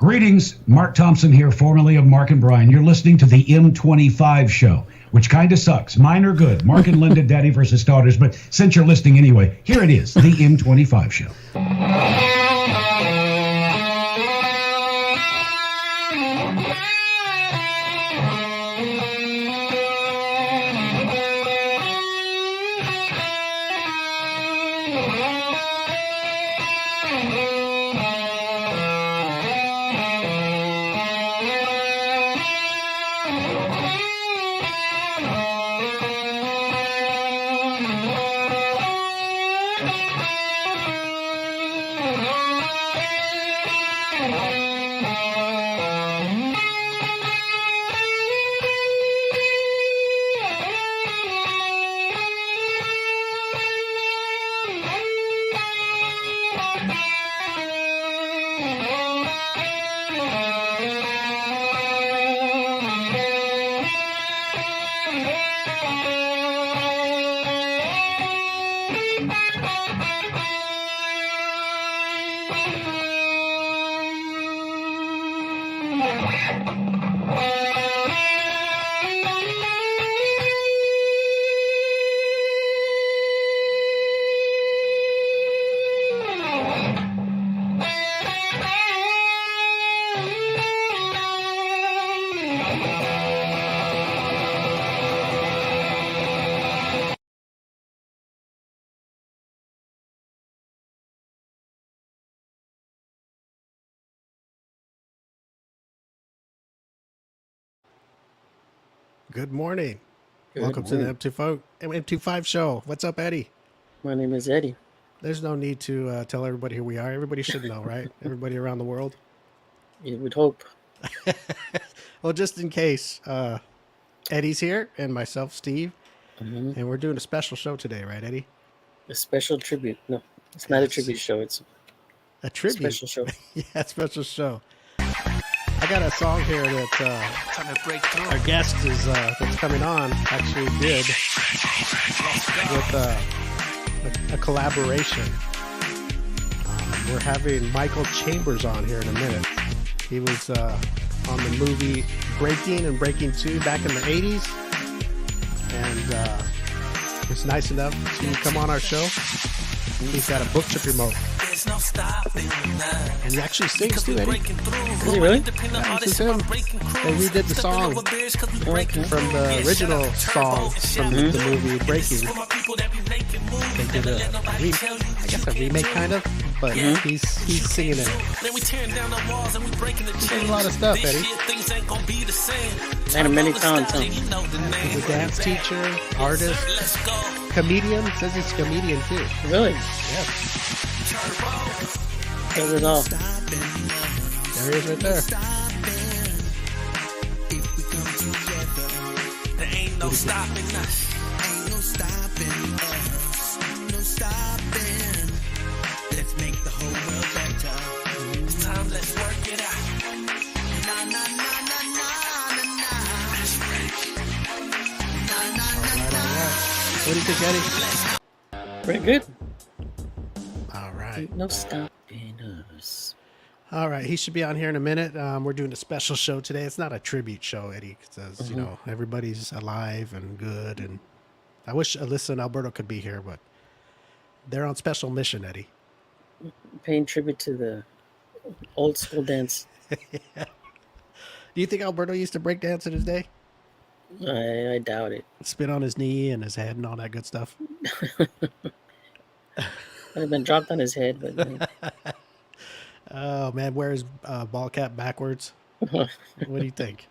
Greetings, Mark Thompson here, formerly of Mark and Brian. You're listening to the M25 show, which kind of sucks. Mine are good. Mark and Linda, daddy versus daughters. But since you're listening anyway, here it is, the M25 show. Good morning. Welcome to the M25 show. What's up, Eddie? My name is Eddie. There's no need to tell everybody who we are. Everybody should know, right? Everybody around the world. You would hope. Well, just in case, Eddie's here and myself, Steve, and we're doing a special show today, right, Eddie? A special tribute. No, it's not a tribute show. It's a tribute. Special show. Yeah, special show. I got a song here that our guest is that's coming on actually did with a collaboration. We're having Michael Chambers on here in a minute. He was on the movie Breaking and Breaking 2 back in the 80s, and was nice enough to come on our show. He's got a book to promote. And he actually sings too, Eddie. Is he really? Yeah, this is him. They redid the song from the original song from the movie Breaking. They did a remake kind of, but he's singing it. He's doing a lot of stuff, Eddie. And many talents. He's a dance teacher, artist, comedian. Says he's a comedian too. Really? Yes. Does it all. There he is right there. There ain't no stopping us. Ain't no stopping us. No stopping. Let's make the whole world better. It's time, let's work it out. Na na na na na na na. Na na na na. What do you think, Eddie? Pretty good. All right. No stopping us. All right, he should be on here in a minute. We're doing a special show today. It's not a tribute show, Eddie, because you know everybody's alive and good. And I wish Alyssa and Alberto could be here, but they're on special mission, Eddie. Paying tribute to the old school dance. Yeah. Do you think Alberto used to break dance in his day? I doubt it. Spit on his knee and his head and all that good stuff. I've been dropped on his head, but. Oh man, wear his ball cap backwards. What do you think?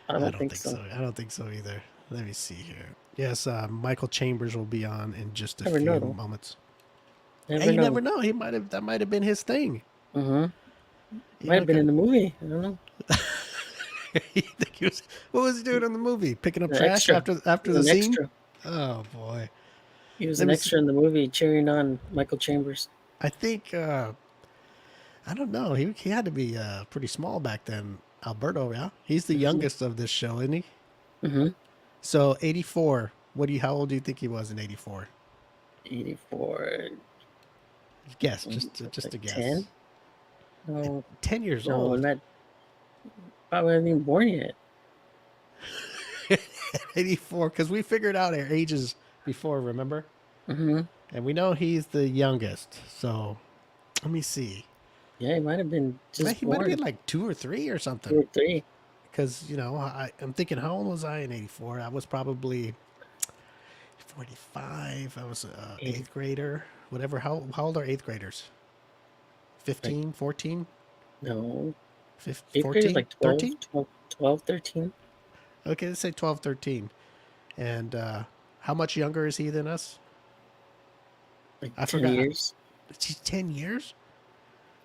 I don't think so. I don't think so either. Let me see here. Yes, Michael Chambers will be on in just a few moments. You never know. That might have been his thing. Might have been in the movie. I don't know. What was he doing in the movie? Picking up trash extra. after the scene? Extra. Oh boy. He was an extra in the movie cheering on Michael Chambers. I think I don't know. He had to be pretty small back then. Alberto, yeah? He's the youngest of this show, isn't he? So 84. How old do you think he was in 84? 84. Guess, just a guess. 10? No, 10 years no, old. not. Probably haven't even born yet. 84, because we figured out our ages before, remember? Mm-hmm. And we know he's the youngest. So let me see. Yeah, he might have been just He might have born. been like 2 or 3 or 2 something. or 3. Because, I'm thinking, how old was I in 84? I was probably 45. I was 8th grader. Whatever. How old are 8th graders? 15, 14? No. 15, 8th grade is 14, like 12, 13? 12, 13. Okay, let's say 12, 13. And how much younger is he than us? Like I 10 forgot. years. Is he 10 years?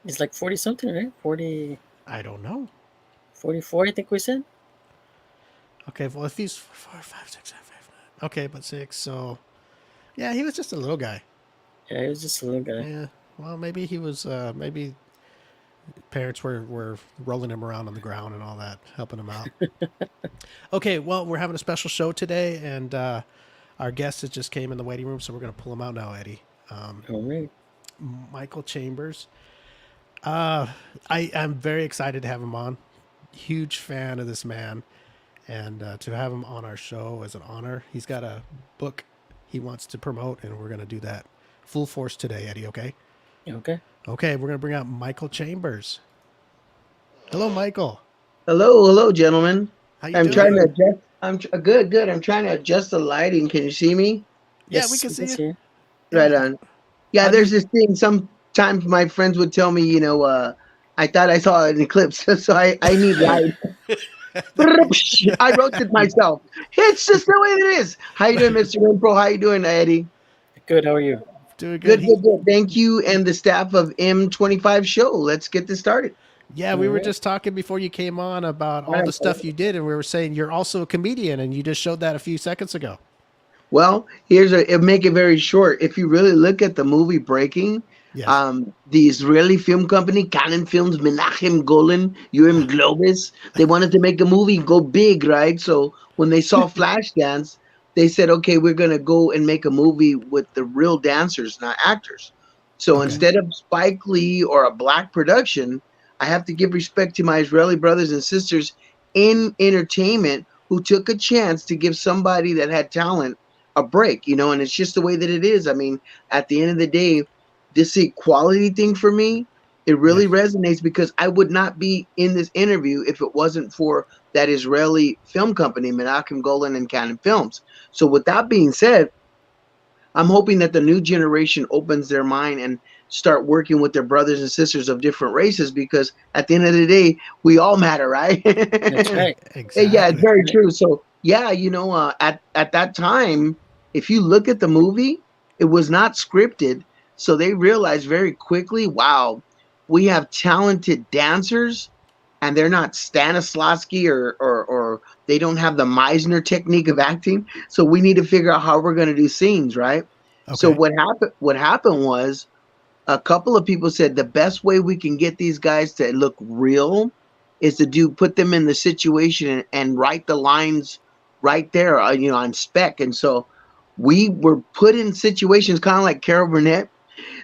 He's like 40 something, right? 40, I don't know. 44, I think we said. Okay, well, if he's 4, 5, 6, 7, 8, 9. Okay, but 6, so... Yeah, he was just a little guy. Yeah, he was just a little guy. Yeah, well, maybe he was... maybe parents were rolling him around on the ground and all that, helping him out. Okay, well, we're having a special show today, and our guest has just came in the waiting room, so we're going to pull him out now, Eddie. All right. Michael Chambers. I'm very excited to have him on. Huge fan of this man. And to have him on our show is an honor. He's got a book he wants to promote, and we're going to do that full force today, Eddie, okay? Okay. Okay, we're going to bring out Michael Chambers. Hello, Michael. Hello, gentlemen. How you I'm doing? trying to adjust. Good. I'm trying to adjust the lighting. Can you see me? Yeah, Yes, we can see you. Right on. Yeah, How there's do this thing. Sometimes my friends would tell me, I thought I saw an eclipse, so I need light. I wrote it myself. It's just the way it is. How you doing, Mr. Impro? How you doing, Eddie? Good. How are you? Doing good. Good. Thank you and the staff of M25 show. Let's get this started. Yeah, we were just talking before you came on about all the stuff you did, and we were saying you're also a comedian, and you just showed that a few seconds ago. Well, make it very short. If you really look at the movie Breaking, Yes. the Israeli film company, Canon Films, Menachem Golan, UM Globus, they wanted to make a movie, go big, right? So when they saw Flashdance, they said, okay, we're going to go and make a movie with the real dancers, not actors. So instead of Spike Lee or a black production, I have to give respect to my Israeli brothers and sisters in entertainment who took a chance to give somebody that had talent a break, and it's just the way that it is. I mean, at the end of the day, this equality thing for me, it really resonates because I would not be in this interview if it wasn't for that Israeli film company, Menachem Golan and Canon Films. So with that being said, I'm hoping that the new generation opens their mind and start working with their brothers and sisters of different races, because at the end of the day, we all matter, right? That's right. Exactly. Yeah, it's very true. So yeah, at that time, if you look at the movie, it was not scripted. So they realized very quickly, wow, we have talented dancers, and they're not Stanislavski or they don't have the Meisner technique of acting. So we need to figure out how we're going to do scenes, right? Okay. So what happened was a couple of people said the best way we can get these guys to look real is to put them in the situation and write the lines right there, on spec. And so we were put in situations kind of like Carol Burnett.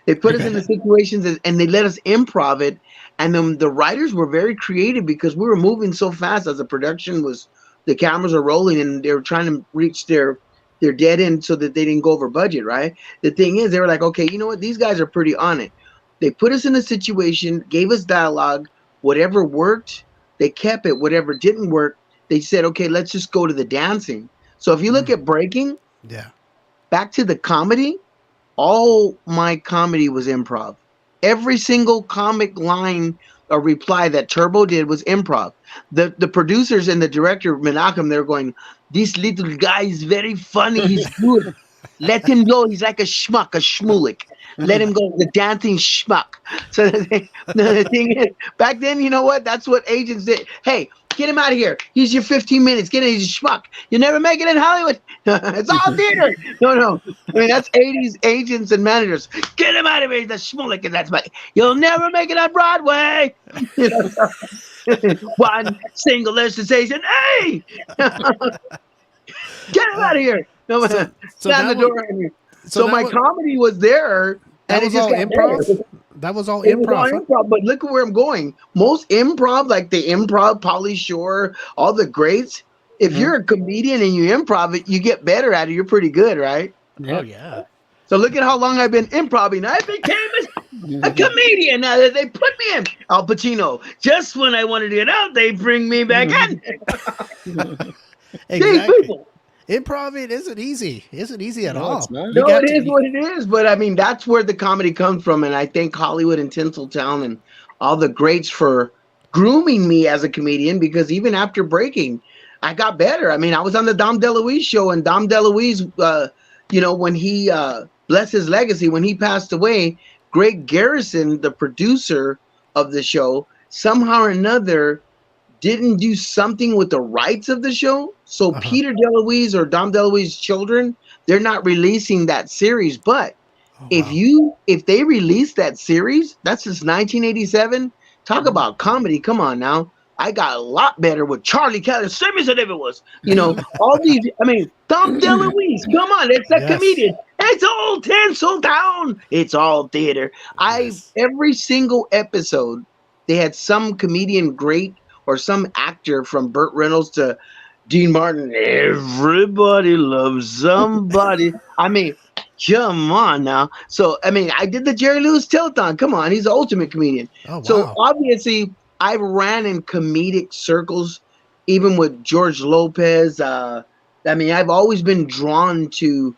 They put us in the situations and they let us improv it. And then the writers were very creative because we were moving so fast as the production was, the cameras are rolling and they were trying to reach their dead end so that they didn't go over budget, right? The thing is, they were like, okay, you know what? These guys are pretty on it. They put us in a situation, gave us dialogue. Whatever worked, they kept it. Whatever didn't work, they said, okay, let's just go to the dancing. So if you look at Breaking, back to the comedy, all my comedy was improv. Every single comic line or reply that Turbo did was improv. The producers and the director, Menachem, they're going, this little guy is very funny. He's good. Let him go. He's like a schmuck, a schmulik. Let him go. The dancing schmuck. So the thing is, back then, you know what? That's what agents did. Hey, get him out of here. He's your 15 minutes. Get him. He's a schmuck. You never make it in Hollywood. It's all theater. No. I mean, that's 80s agents and managers. Get him out of here. He's a schmulik. And that's you'll never make it on Broadway. One single sensation. Hey! Get him out of here. No, so down the door. So my comedy was there. That and was it just all got improv? better. That was all It was all improv. Huh? improv, but look at where I'm going. Most improv, like the improv, Pauly Shore, all the greats. If you're a comedian and you improv it, you get better at it. You're pretty good, right? Yeah. Oh yeah. So look at how long I've been improving. I became a comedian. Now that they put me in Al Pacino. Just when I wanted to get out, they bring me back in. These Exactly. people. Improv isn't easy. Isn't easy at No, all. it's not. You No, got it to- is what it is. But I mean, that's where the comedy comes from. And I thank Hollywood and Tinseltown and all the greats for grooming me as a comedian, because even after breaking, I got better. I mean, I was on the Dom DeLuise show, and Dom DeLuise, when he, bless his legacy, when he passed away, Greg Garrison, the producer of the show, somehow or another didn't do something with the rights of the show. So Peter DeLuise or Dom DeLuise's children, they're not releasing that series. But if they release that series, that's since 1987. Talk about comedy. Come on now. I got a lot better with Charlie Kelly. Same as if it was, all these. I mean, Dom DeLuise. Come on, it's a comedian. It's all Tinseltown. It's all theater. Every single episode, they had some comedian great or some actor, from Burt Reynolds to Dean Martin. Everybody loves somebody. I mean, come on now. So, I mean, I did the Jerry Lewis Telethon. Come on, he's the ultimate comedian. Oh, wow. So, obviously, I ran in comedic circles, even with George Lopez. I mean, I've always been drawn to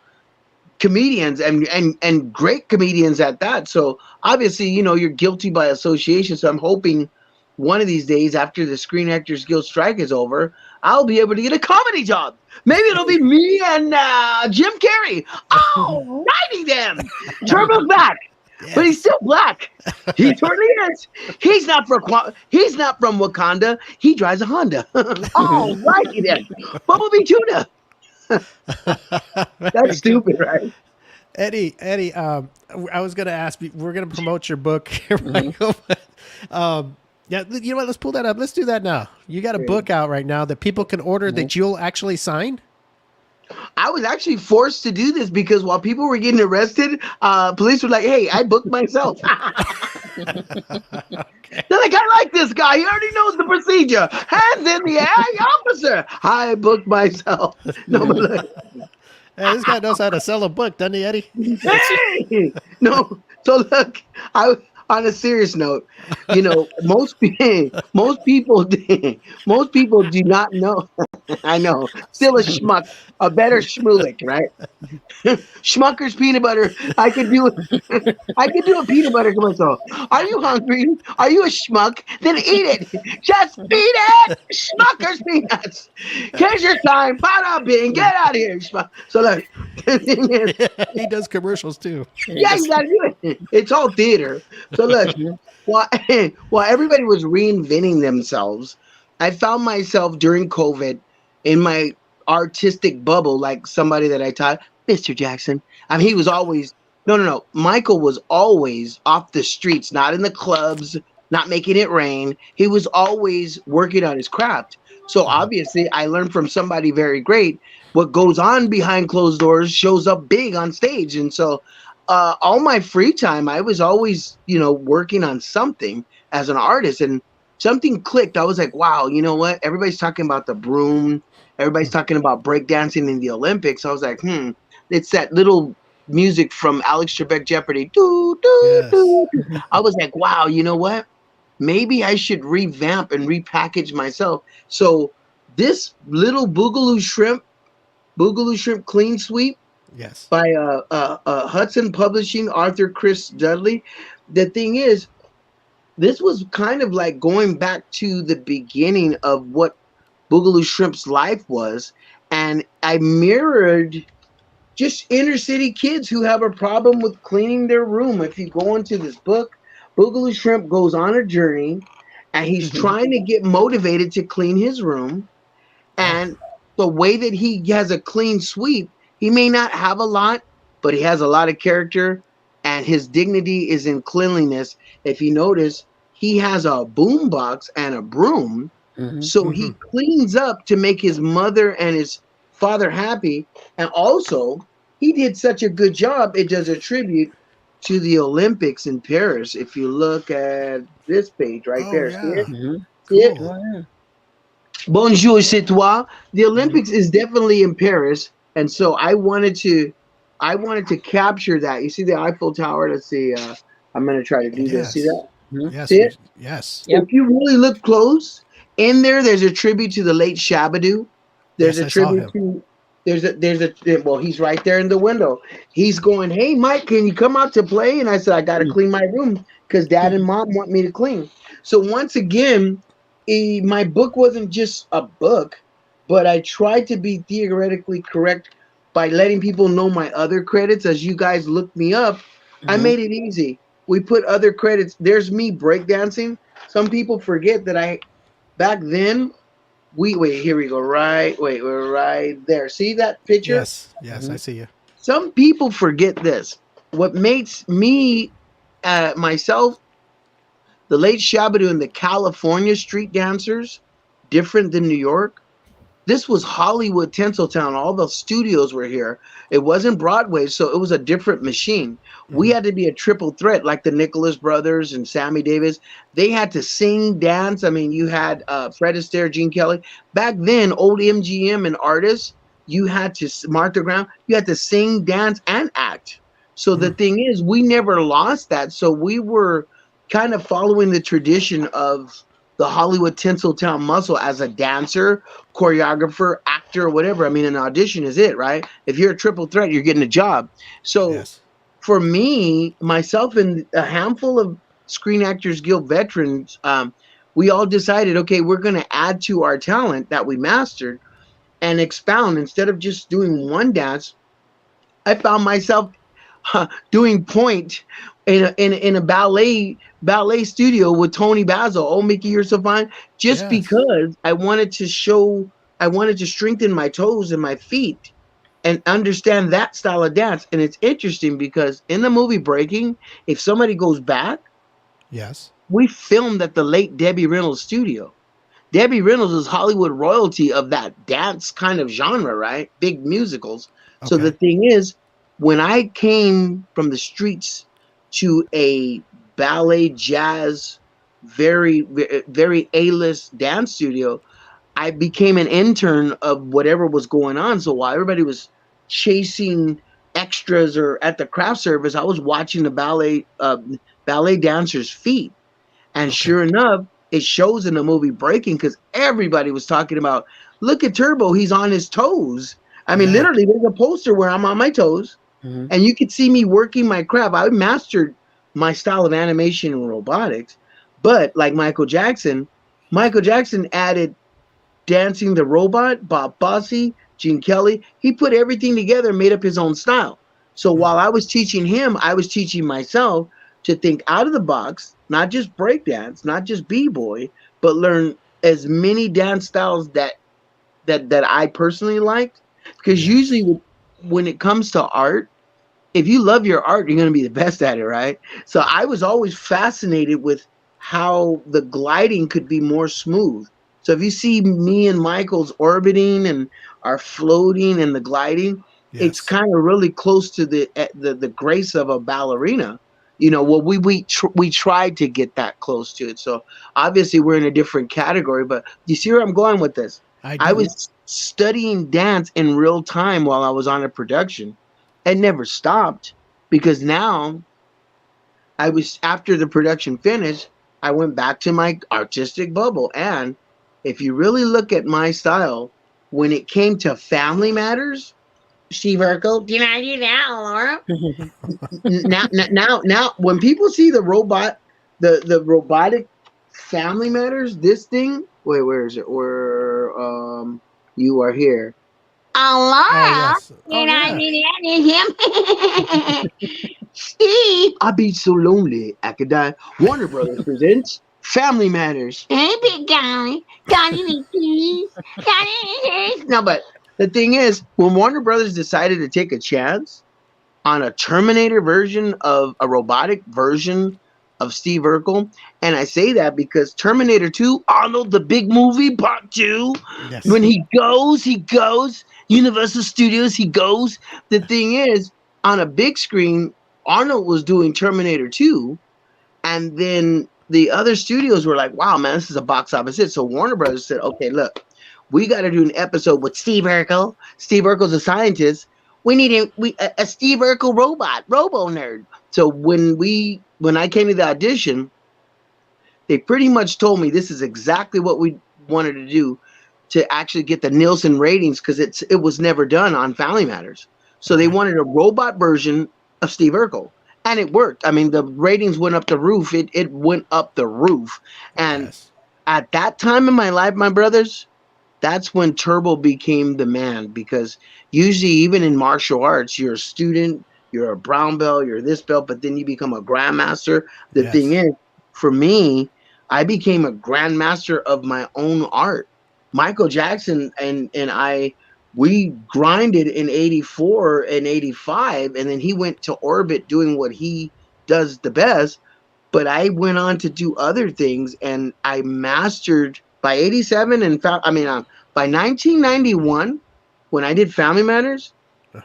comedians and great comedians at that. So, obviously, you're guilty by association. So, I'm hoping one of these days, after the Screen Actors Guild strike is over, I'll be able to get a comedy job. Maybe it'll be me and Jim Carrey. Oh, righty then. Turbo's back. Yes. But he's still black. He totally is. He's not from Wakanda. He drives a Honda. Oh, righty then. Bumblebee tuna. That's stupid, right? Eddie, I was going to ask, we're going to promote your book here, Michael. Yeah, you know what? Let's pull that up. Let's do that now. You got a book out right now that people can order that you'll actually sign? I was actually forced to do this because while people were getting arrested, police were like, hey, I booked myself. They're like, I like this guy. He already knows the procedure. Hands in the air, officer. I booked myself. No, but look. Hey, this guy knows how to sell a book, doesn't he, Eddie? Hey! No. So look, on a serious note, most people do not know. I know, still a schmuck, a better schmulik, right? Schmucker's peanut butter. I could do a peanut butter commercial. Are you hungry? Are you a schmuck? Then eat it. Just eat it. Schmucker's peanuts. Here's your time. Bada bing. Get out of here, schmuck. So look, the thing is, he does commercials too. Yeah, you gotta do it. It's all theater. So look, while everybody was reinventing themselves, I found myself during COVID in my artistic bubble, like somebody that I taught, Mr. Jackson. I mean, he was always no. Michael was always off the streets, not in the clubs, not making it rain. He was always working on his craft. So obviously, I learned from somebody very great. What goes on behind closed doors shows up big on stage, and so. All my free time, I was always, working on something as an artist, and something clicked. I was like, wow, you know what? Everybody's talking about the broom. Everybody's talking about breakdancing in the Olympics. I was like, it's that little music from Alex Trebek Jeopardy. Doo, doo, doo. I was like, wow, you know what? Maybe I should revamp and repackage myself. So this little Boogaloo Shrimp Clean Sweep, yes, by Hudson Publishing, Arthur Chris Dudley. The thing is, this was kind of like going back to the beginning of what Boogaloo Shrimp's life was, and I mirrored just inner city kids who have a problem with cleaning their room. If you go into this book, Boogaloo Shrimp goes on a journey, and he's trying to get motivated to clean his room, and the way that he has a clean sweep, he may not have a lot, but he has a lot of character, and his dignity is in cleanliness. If you notice, he has a boom box and a broom, so he cleans up to make his mother and his father happy. And also, he did such a good job, it does a tribute to the Olympics in Paris. If you look at this page right there, see it? Mhm. See it? Cool. Oh, yeah. Bonjour, c'est toi. The Olympics is definitely in Paris, and so I wanted to capture that. You see the Eiffel Tower? Let's see. I'm gonna try to do this. See Yes. that? Mhm. Yes. See it? Yes. Yep. If you really look close, in there's a tribute to the late Shabadoo. There's Yes, a I saw tribute to well, he's right there in the window. He's going, "Hey, Mike, can you come out to play?" And I said, "I got to clean my room because Dad and Mom want me to clean." So once again, my book wasn't just a book, but I tried to be theoretically correct by letting people know my other credits. As you guys looked me up, I Mhm. made it easy. We put other credits. There's me breakdancing. Some people forget that back then wait, here we go. We're right there. See that picture? Yes. Yes. I Mhm. see you. Some people forget this. What makes me myself, the late Shabadoo and the California street dancers different than New York? This was Hollywood, Tinseltown. All the studios were here. It wasn't Broadway, so it was a different machine. We Mhm. had to be a triple threat, like the Nicholas brothers and Sammy Davis. They had to sing, dance. I mean, you had Fred Astaire, Gene Kelly. Back then, old MGM and artists, you had to Martha Graham. You had to sing, dance, and act. So the Mm. thing is, we never lost that. So we were kind of following the tradition of the Hollywood Tinseltown muscle as a dancer, choreographer, actor, whatever. I mean, an audition is it, right? If you're a triple threat, you're getting a job. So Yes. for me, myself, and a handful of Screen Actors Guild veterans, we all decided, okay, we're going to add to our talent that we mastered and expound. Instead of just doing one dance, I found myself doing point in a ballet studio with Tony Basil. Oh, Mickey, you're so fine. Just Yes. because I wanted to strengthen my toes and my feet and understand that style of dance. And it's interesting because in the movie Breaking, if somebody goes back, Yes. we filmed at the late Debbie Reynolds studio. Debbie Reynolds is Hollywood royalty of that dance kind of genre, right? Big musicals. So the Okay. thing is, when I came from the streets to a ballet jazz, very A-list dance studio, I became an intern of whatever was going on. So while everybody was chasing extras or at the craft service, I was watching the ballet dancers' feet. And Okay. sure enough, it shows in the movie Breaking because everybody was talking about, look at Turbo, he's on his toes. I mean, Yeah. literally, there's a poster where I'm on my toes, Mhm. and you could see me working my craft. I mastered my style of animation and robotics, but like Michael Jackson added dancing the robot, Bob Fosse, Gene Kelly. He put everything together and made up his own style. So while I was teaching him, I was teaching myself to think out of the box, not just breakdance, not just b-boy, but learn as many dance styles that I personally liked. Because Yes. usually when it comes to art, if you love your art, you're going to be the best at it, right? So I was always fascinated with how the gliding could be more smooth. So if you see me and Michael's orbiting and our floating and the gliding, it's Yes. kind of really close to the grace of a ballerina. You know, well, we tried to get that close to it. So obviously we're in a different category, but you see where I'm going with this? I I do. was studying dance in real time while I was on a production. It never stopped because now I was after the production finished, I went back to my artistic bubble. And if you really look at my style, when it came to family matters, Steve Urkel, can I do that, Laura? Now, when people see the robot, the robotic family matters, this thing. Wait, where is it? Where you are here. Oh Laura, yes. Oh can I yeah. do that? Steve, I be so lonely. I could die. Warner Brothers presents Family Matters. Hey, big guy. Got any keys? Got any keys? No, but the thing is, when Warner Brothers decided to take a chance on a Terminator version of a robotic version of Steve Urkel, and I say that because Terminator 2, Arnold, the big movie, part 2, Yes. when he goes, Universal Studios, he goes. The thing is, on a big screen, Arnold was doing Terminator 2, and then the other studios were like, wow, man, this is a box office hit. So Warner Brothers said, okay, look, we got to do an episode with Steve Urkel. Steve Urkel's a scientist. We need a Steve Urkel robot, robo nerd. So when I came to the audition, they pretty much told me this is exactly what we wanted to do to actually get the Nielsen ratings, because it was never done on Family Matters. So they wanted a robot version of Steve Urkel. And it worked. I mean, the ratings went up the roof. It went up the roof. And at that time in my life, my brothers, that's when Turbo became the man. Because usually, even in martial arts, you're a student, you're a brown belt, you're this belt, but then you become a grandmaster. The thing is, for me, I became a grandmaster of my own art. Michael Jackson and I, we grinded in 84 and 85, and then he went to orbit doing what he does the best. But I went on to do other things, and I mastered by 87 and by 1991, when I did Family Matters,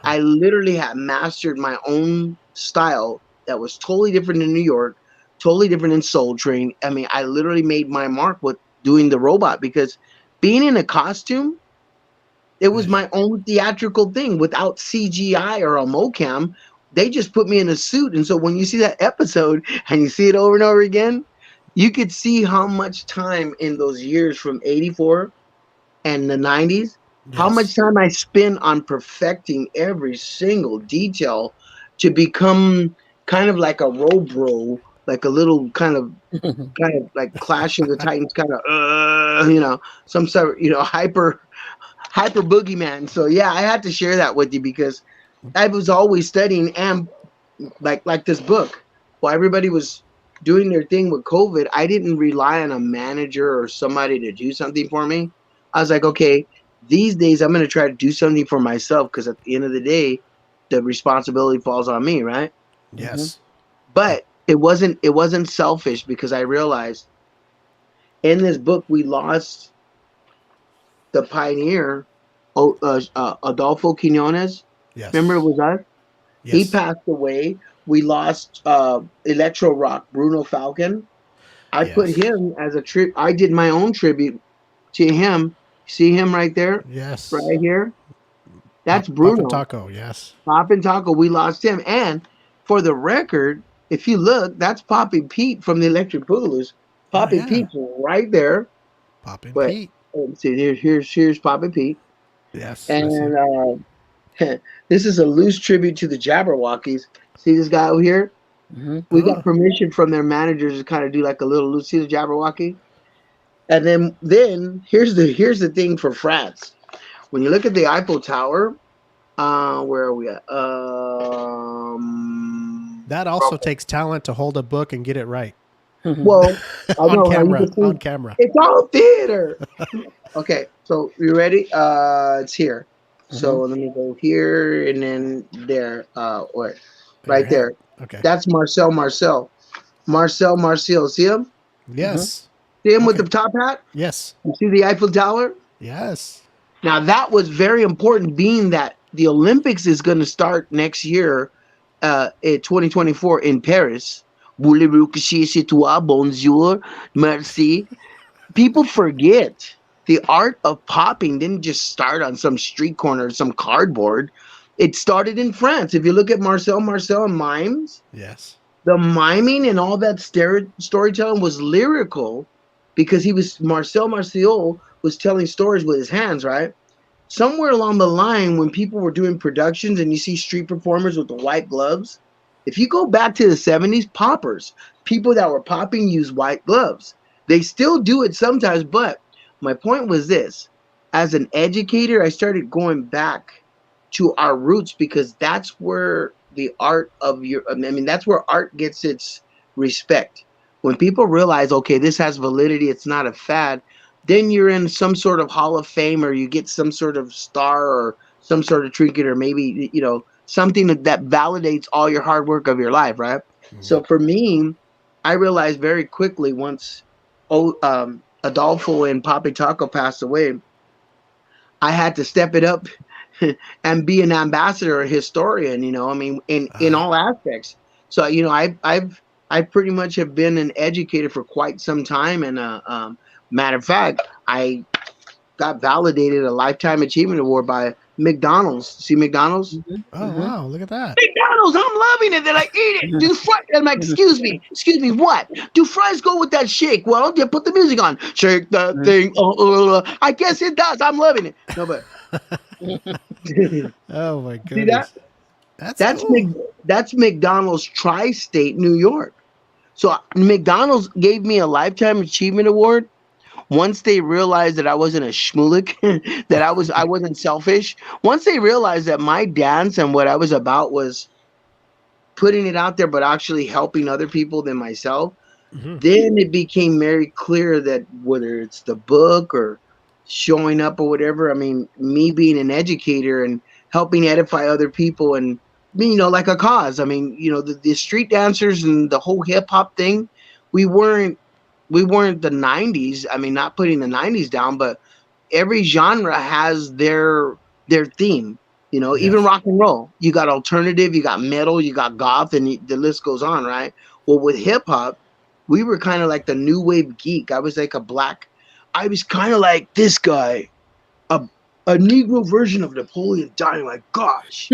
I literally had mastered my own style that was totally different in New York, totally different in Soul Train. I mean, I literally made my mark with doing the robot, because being in a costume, it was my own theatrical thing without CGI or a mocam. They just put me in a suit. And so when you see that episode and you see it over and over again, you could see how much time in those years from 84 and the 90s, how much time I spent on perfecting every single detail to become kind of like a Robro, like a little kind of like Clash of the Titans, kind of, some sort of, hyper boogeyman. So yeah, I had to share that with you, because I was always studying, and like this book, while everybody was doing their thing with COVID, I didn't rely on a manager or somebody to do something for me. I was like, okay, these days I'm going to try to do something for myself, because at the end of the day, the responsibility falls on me, right? Yes. But it wasn't selfish, because I realized in this book we lost the pioneer, Adolfo Quinones. Yes. Remember, it was us? Yes. He passed away. We lost Electro Rock, Bruno Falcon. I put him as a tribute. I did my own tribute to him. See him right there? Yes. Right here? That's Bruno. Pop and Taco, yes. Pop and Taco, we lost him. And for the record, if you look, that's Poppy Pete from the Electric Boogaloos. Poppy Pete's right there. Poppy Pete. See, here's Poppy Pete. Yes. And this is a loose tribute to the Jabberwockies. See this guy over here? Mm-hmm. We got permission from their managers to kind of do like a little loose. See the Jabberwocky? And then here's the thing for frats. When you look at the Eiffel Tower, where are we at? That also takes talent to hold a book and get it right. Well, I know on camera. It's all theater. Okay, so you ready? It's here. So let me go here and then there. Right there. Okay. That's Marcel. See him? Yes. See him with the top hat? Yes. You see the Eiffel Tower? Yes. Now that was very important, being that the Olympics is going to start next year, in 2024 in Paris. Voulez-vous coucher chez toi? Bonjour, merci. People forget the art of popping didn't just start on some street corner, some cardboard. It started in France. If you look at Marcel and mimes, yes, the miming and all that storytelling was lyrical, because Marcel was telling stories with his hands, right? Somewhere along the line, when people were doing productions and you see street performers with the white gloves, if you go back to the 70s, poppers, people that were popping use white gloves. They still do it sometimes, but my point was this. As an educator, I started going back to our roots, because that's where the art of that's where art gets its respect. When people realize, okay, this has validity, it's not a fad, then you're in some sort of Hall of Fame, or you get some sort of star or some sort of trinket, or maybe, something that validates all your hard work of your life, right? Mm-hmm. So for me, I realized very quickly once Adolfo and Papi Taco passed away, I had to step it up and be an ambassador, a historian, in all aspects. So I pretty much have been an educator for quite some time, and matter of fact, I got validated a lifetime achievement award by McDonald's. See McDonald's? Oh wow, look at that. McDonald's, I'm loving it. They're like, eat it. Do fries. I'm like, excuse me, what? Do fries go with that shake? Well, yeah, put the music on. Shake that thing. I guess it does. I'm loving it. No, but Oh my see goodness. that? That's cool. That's McDonald's Tri-State, New York. So McDonald's gave me a lifetime achievement award once they realized that I wasn't a schmoolik, that I wasn't selfish. Once they realized that my dance and what I was about was putting it out there, but actually helping other people than myself, then it became very clear that whether it's the book or showing up or whatever, I mean, me being an educator and helping edify other people and, like a cause. I mean, the street dancers and the whole hip hop thing, we weren't the 90s. I mean, not putting the 90s down, but every genre has their theme, even rock and roll. You got alternative, you got metal, you got goth, and the list goes on, right? Well, with hip hop, we were kind of like the new wave geek. I was like I was kind of like this guy, a Negro version of Napoleon Dynamite. Gosh.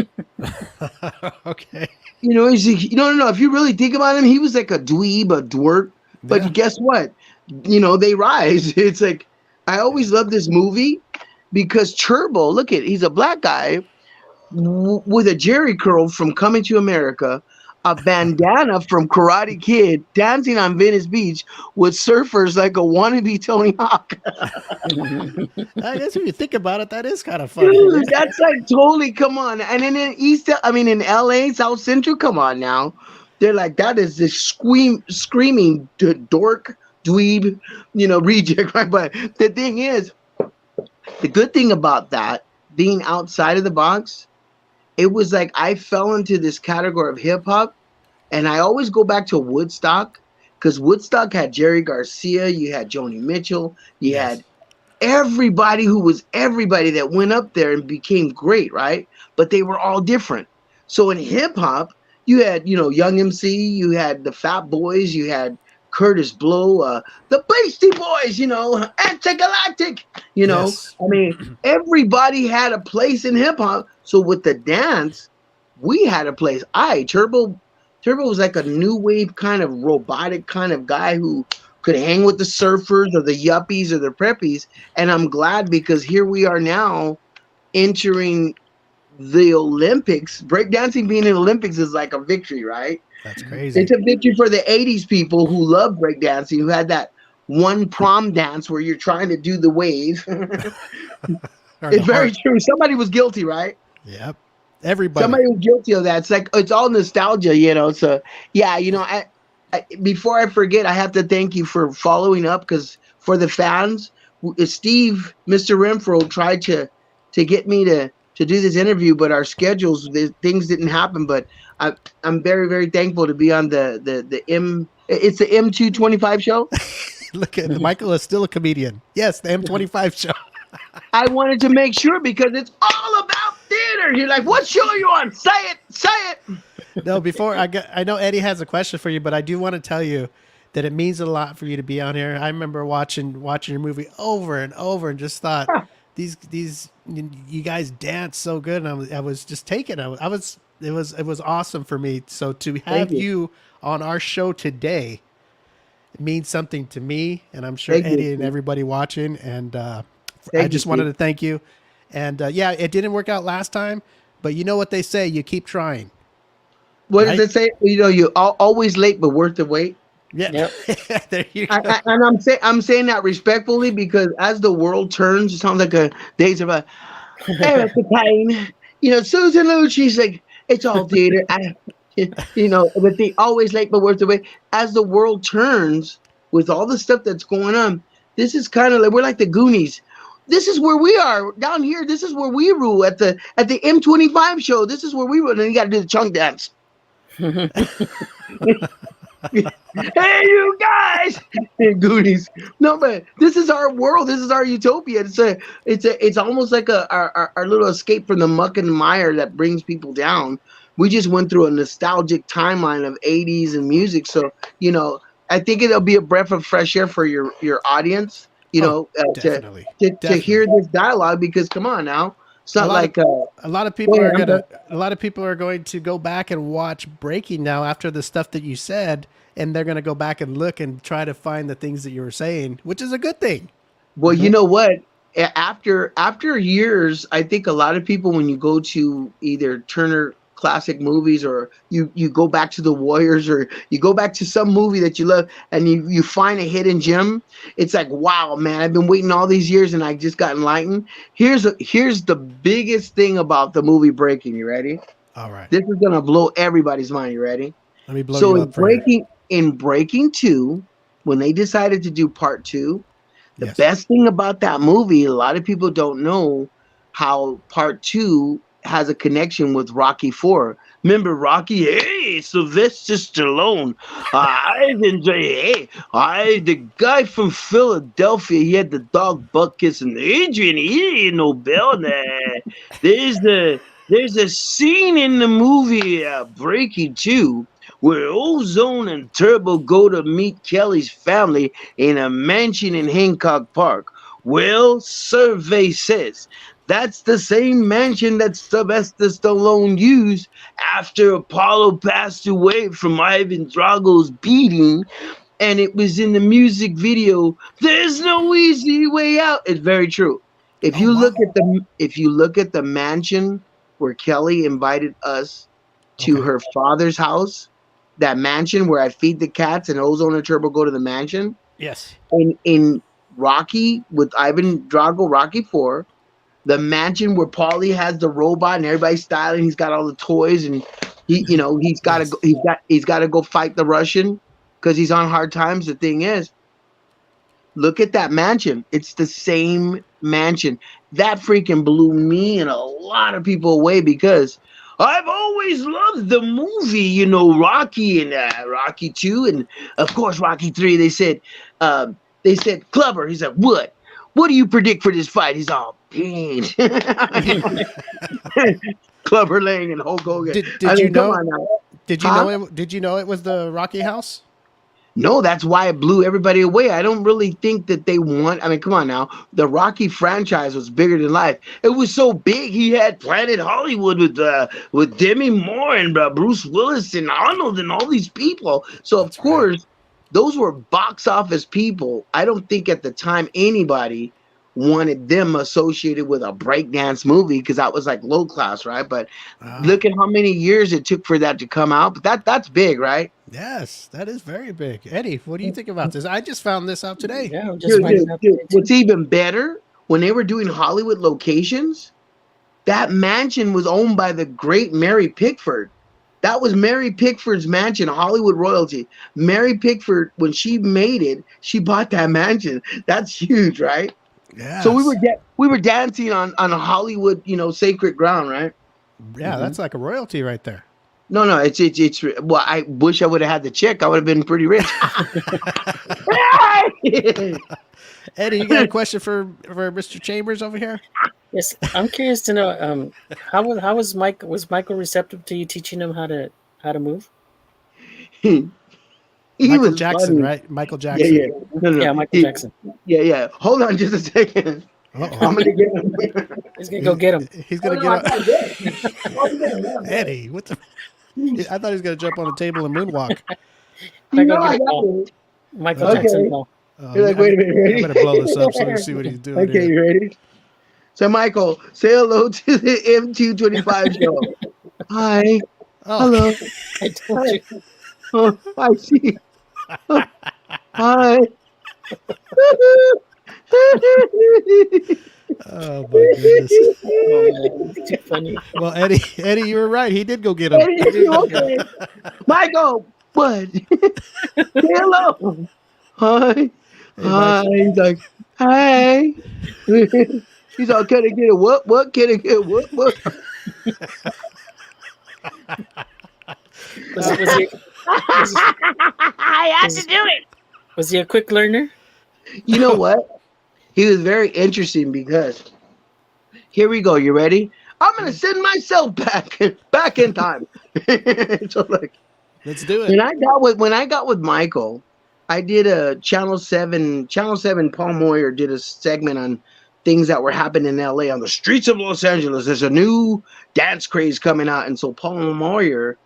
Okay. He's like, no. If you really think about him, he was like a dweeb, a dwerg. But guess what? They rise. It's like, I always loved this movie because Turbo, look at, he's a black guy with a jerry curl from Coming to America, a bandana from Karate Kid, dancing on Venice Beach with surfers like a wannabe Tony Hawk. I guess if you think about it, that is kind of funny. Dude, that's like totally, come on. And then in LA, South Central, come on now. They're like, that is this screaming dork, dweeb, reject, right? But the thing is, the good thing about that, being outside of the box, it was like I fell into this category of hip hop, and I always go back to Woodstock, because Woodstock had Jerry Garcia, you had Joni Mitchell, you had everybody that went up there and became great, right? But they were all different. So in hip hop, you had, Young MC, you had the Fat Boys, you had Curtis Blow, the Beastie Boys, Antigalactic, Yes. I mean, everybody had a place in hip hop. So with the dance, we had a place. Turbo was like a new wave kind of robotic kind of guy who could hang with the surfers or the yuppies or the preppies. And I'm glad because here we are now entering the Olympics. Breakdancing being in the Olympics is like a victory, right? That's crazy. It's a victory for the 80s people who love breakdancing, who had that one prom dance where you're trying to do the wave. It's very true. Somebody was guilty, right? Yep. Everybody. Somebody was guilty of that. It's like, it's all nostalgia, So, yeah, I before I forget, I have to thank you for following up, because for the fans, Steve, Mr. Renfro, tried to get me to do this interview, but our schedules, things didn't happen. But I'm very, very thankful to be on it's the M225 show. Look at Michael is still a comedian. Yes, the M25 show. I wanted to make sure because it's all about theater. You're like, what show are you on? Say it. No, I know Eddie has a question for you, but I do want to tell you that it means a lot for you to be on here. I remember watching your movie over and over and just thought, these you guys dance so good, and I was just taken. It was awesome for me. So to have you on our show today, it means something to me, and I'm sure Eddie and everybody watching. And I just wanted to thank you. And it didn't work out last time, but you know what they say: you keep trying. What does it say? You always late, but worth the wait. Yeah. Yep. There you go. And I'm saying that respectfully, because as the world turns, it sounds like a Days of a Erica Payne. Susan Lucci's like, it's all theater. But the always late but worth the wait. As the world turns with all the stuff that's going on, this is kind of like, we're like the Goonies. This is where we are down here. This is where we rule at the M25 show. This is where we rule. And you got to do the chunk dance. Hey, you guys, Goonies. No, but this is our world. This is our utopia. It's almost like our little escape from the muck and mire that brings people down. we just went through a nostalgic timeline of 80s and music. So, you know, I think it'll be a breath of fresh air for your audience, you know, definitely. to hear this dialogue, because come on now. It's not like a lot of people are going to go back and watch Breaking now after the stuff that you said, and they're going to go back and look and try to find the things that you were saying, which is a good thing. Well, you know what? After years, I think a lot of people, when you go to either Turner Classic Movies, or you go back to The Warriors, or you go back to some movie that you love, and you find a hidden gem, it's like, wow, man, I've been waiting all these years and I just got enlightened. Here's the biggest thing about the movie Breaking. You ready? All right. This is gonna blow everybody's mind. You ready? Let me blow you up for you. In Breaking 2, when they decided to do part 2, the Yes. best thing about that movie, a lot of people don't know how part 2 has a connection with Rocky 4. Remember Rocky? Hey, Sylvester Stallone. The guy from Philadelphia, he had the dog butt kissing Adrian. He ain't no bell. There's a scene in the movie Breaking 2 where Ozone and Turbo go to meet Kelly's family in a mansion in Hancock Park. Well, survey says that's the same mansion that Sylvester Stallone used after Apollo passed away from Ivan Drago's beating, and it was in the music video. There's no easy way out. It's very true. If you look at the mansion where Kelly invited us to her father's house, that mansion where I feed the cats and Ozone and Turbo go to the mansion. Yes. In Rocky with Ivan Drago, Rocky 4, the mansion where Paulie has the robot and everybody's styling, he's got all the toys, and he's got to go fight the Russian because he's on hard times. The thing is, look at that mansion. It's the same mansion. That freaking blew me and a lot of people away, because I've always loved the movie, Rocky and Rocky 2, and of course Rocky 3. They said, Clubber. He's like, what? What do you predict for this fight? He's all pain. Clubber Lang and Hulk Hogan. Did you know it was the Rocky house? No, that's why it blew everybody away. I don't really think that they want. I mean, come on now. The Rocky franchise was bigger than life. It was so big. He had Planet Hollywood with Demi Moore and Bruce Willis and Arnold and all these people. So of course, those were box office people. I don't think at the time anybody wanted them associated with a breakdance movie, because that was like low class, right? But look at how many years it took for that to come out. But that's big, right? Yes, that is very big. Eddie, what do you think about this? I just found this out today. Yeah, I'm just dude, what's even better, when they were doing Hollywood locations, that mansion was owned by the great Mary Pickford. That was Mary Pickford's mansion, Hollywood royalty. Mary Pickford, when she made it, she bought that mansion. That's huge, right? Yeah. So we were dancing on a Hollywood, sacred ground, right? Yeah, that's like a royalty right there. No, it's well, I wish I would have had the check. I would have been pretty rich. Eddie, you got a question for Mr. Chambers over here? Yes, I'm curious to know how was Michael receptive to you teaching him how to move? Michael Jackson, funny. Right? Michael Jackson. Yeah. No. Yeah, Michael Jackson. Yeah. Hold on just a second. Uh-oh. I'm gonna get him. He's gonna go get him. He's gonna get him. Eddie, what the? I thought he was gonna jump on the table and moonwalk. Michael Jackson. No. You're like, wait a minute, ready? I better blow this up so you see what he's doing. Okay, you ready? So, Michael, say hello to the M225 show. Hi. Oh. Hello. I told you. Oh, I see. Hi. Oh my goodness. Oh, man, too funny. Well, Eddie, you were right. He did go get him. Okay. Michael, what? Say hello. Hi. Hey, Hi. He's like, hi. He's all, can I get a what? What? Can I get a what? What? I had to do it. Was he a quick learner? You know what? He was very interesting, because here we go. You ready? I'm gonna send myself back in time. So like, Let's do it. when I got with Michael, I did a Channel 7. Paul Moyer did a segment on things that were happening in LA on the streets of Los Angeles. There's a new dance craze coming out, and so Paul Moyer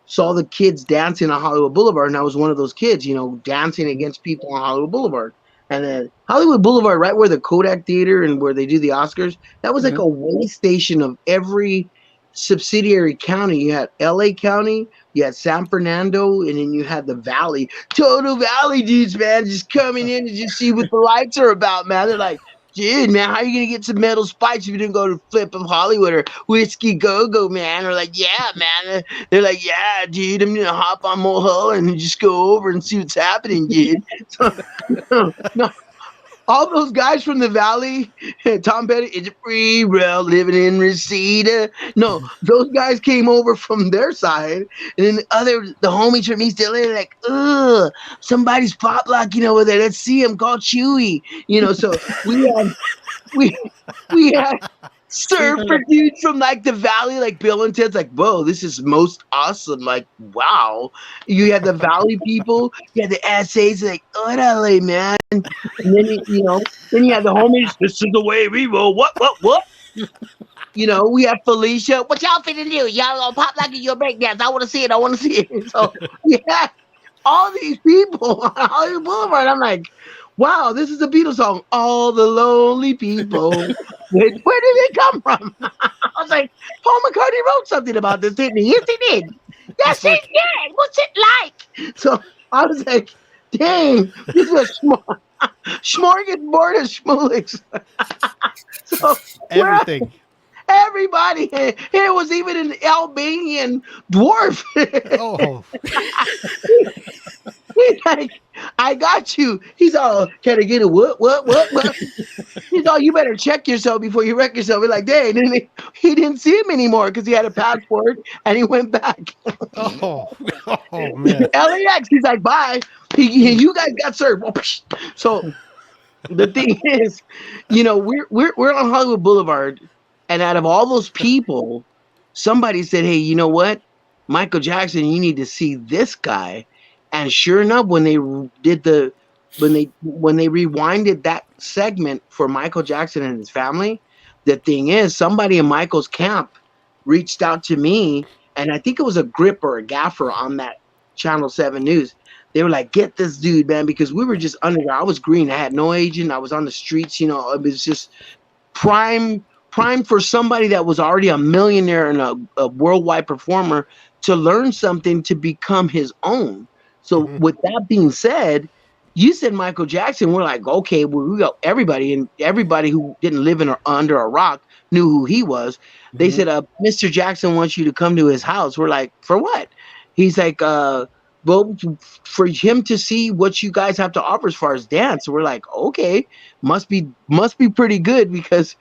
saw the kids dancing on Hollywood Boulevard, and I was one of those kids, dancing against people on Hollywood Boulevard. And then Hollywood Boulevard, right where the Kodak Theater and where they do the Oscars, that was like a way station of every subsidiary county. You had LA County, you had San Fernando, and then you had the Valley. Total Valley dudes, man, just coming in to just see what the lights are about, man. They're like, dude, man, how are you going to get some metal spikes if you didn't go to Flip of Hollywood or Whiskey Go-Go, man? Or like, yeah, man. They're like, yeah, dude, I'm going to hop on Mulholland and just go over and see what's happening, dude. So, no. All those guys from the Valley, Tom Petty, it's a free world living in Reseda. No, those guys came over from their side, and then the homies from East LA are like, ugh, somebody's pop locking over there. Let's see him. Call Chewy. So we had surfer dudes from like the Valley, like Bill and Ted's like, whoa, this is most awesome. Like, wow. You had the Valley people, you had the essays like, orale, man. And then then you had the homies, this is the way we roll. What? We have Felicia. What y'all finna do? Y'all gonna pop like your breakdance. I wanna see it. So we had all these people on Hollywood Boulevard. I'm like, wow, this is a Beatles song. All the lonely people. Where did it come from? I was like, Paul McCartney wrote something about this, didn't he? Yes, he did. Yes, he did. What's it like? So I was like, dang, this was smorgasbord of schmoolix. So Everything. Everybody. It was even an Albanian dwarf. Oh. He's like, I got you. He's all, can I get a what? He's all, you better check yourself before you wreck yourself. We're like, dang. And he didn't see him anymore because he had a passport and he went back. Oh man. LAX, he's like, bye. You guys got served. So the thing is, we're on Hollywood Boulevard, and out of all those people, somebody said, hey, you know what? Michael Jackson, you need to see this guy. And sure enough, when they rewinded that segment for Michael Jackson and his family, the thing is, somebody in Michael's camp reached out to me, and I think it was a grip or a gaffer on that Channel 7 News. They were like, get this dude, man, because we were just underground. I was green. I had no agent. I was on the streets. It was just prime for somebody that was already a millionaire and a worldwide performer to learn something to become his own. So with that being said, you said Michael Jackson. We're like, okay, well, we got everybody, and everybody who didn't live under a rock knew who he was. They said, Mr. Jackson wants you to come to his house. We're like, for what? He's like, well, for him to see what you guys have to offer as far as dance. So we're like, okay, must be pretty good, because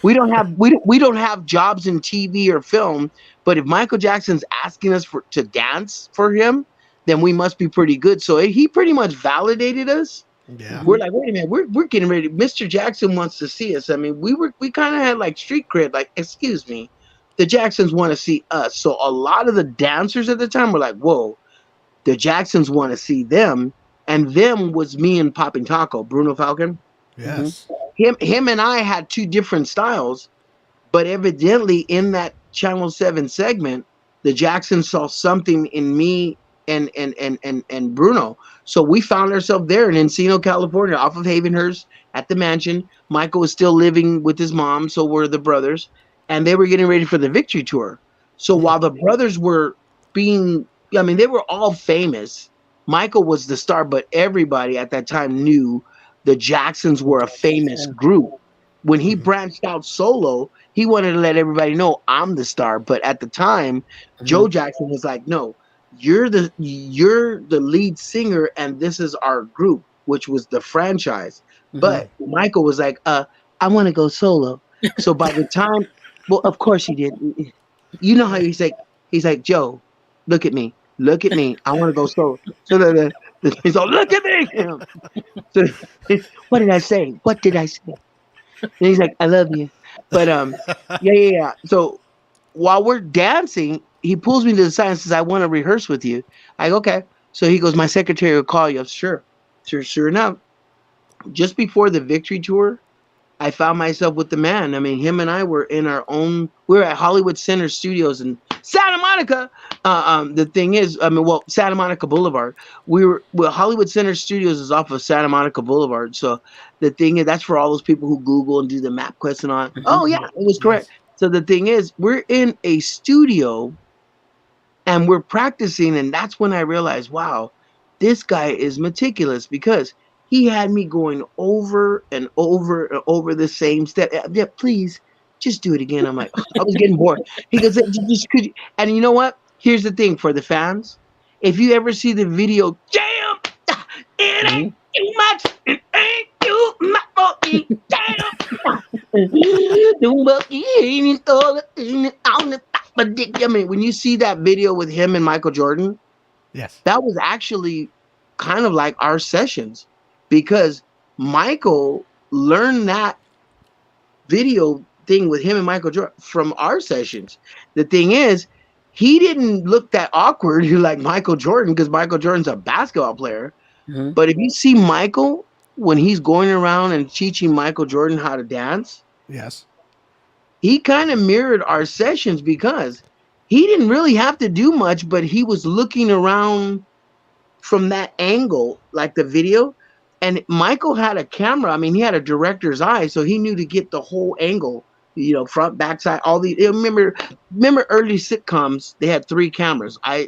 we don't have jobs in TV or film. But if Michael Jackson's asking us to dance for him, then we must be pretty good. So he pretty much validated us. Yeah. We're like, wait a minute, we're getting ready. Mr. Jackson wants to see us. I mean, we kind of had like street cred, like, excuse me, the Jacksons want to see us. So a lot of the dancers at the time were like, whoa, the Jacksons want to see them. And them was me and Poppin' Taco, Bruno Falcon. Yes. Him and I had two different styles, but evidently in that Channel 7 segment, the Jacksons saw something in me and Bruno. So we found ourselves there in Encino, California, off of Havenhurst at the mansion. Michael was still living with his mom, so were the brothers, and they were getting ready for the Victory Tour. So while the brothers were they were all famous. Michael was the star, but everybody at that time knew the Jacksons were a famous group. When he branched out solo, he wanted to let everybody know, I'm the star. But at the time, Joe Jackson was like, no, you're the lead singer, and this is our group, which was the franchise. But Michael was like, I want to go solo. So by the time, well, of course he did. You know how he's like, Joe, look at me. I want to go solo. So he's all, look at me. So, what did I say? And he's like, I love you. But yeah. So while we're dancing, he pulls me to the side and says, "I want to rehearse with you." I go, okay. So he goes, "My secretary will call you." Sure enough. Just before the victory tour, I found myself with the man. I mean, him and I were in our own. We were at Hollywood Center Studios in Santa Monica. The thing is, I mean, well, Santa Monica Boulevard. Well, Hollywood Center Studios is off of Santa Monica Boulevard. So the thing is, that's for all those people who Google and do the map quest and on. Oh yeah, it was correct. So the thing is, we're in a studio and we're practicing, and that's when I realized, wow, this guy is meticulous because he had me going over and over and over the same step. Yeah, please, just do it again. I'm like, I was getting bored. He goes, just could you? And you know what? Here's the thing for the fans. If you ever see the video, jam, it ain't too much, it ain't too much for me, jam. I mean, when you see that video with him and Michael Jordan, Yes. that was actually kind of like our sessions because Michael learned that video thing with him and Michael Jordan from our sessions. The thing is, he didn't look that awkward like Michael Jordan because Michael Jordan's a basketball player. Mhm. But if you see Michael when he's going around and teaching Michael Jordan how to dance, Yes. he kind of mirrored our sessions because he didn't really have to do much, but he was looking around from that angle, like the video. And Michael had a camera. I mean, he had a director's eye, so he knew to get the whole angle, front, back, side, all the. Remember early sitcoms? They had 3 cameras. I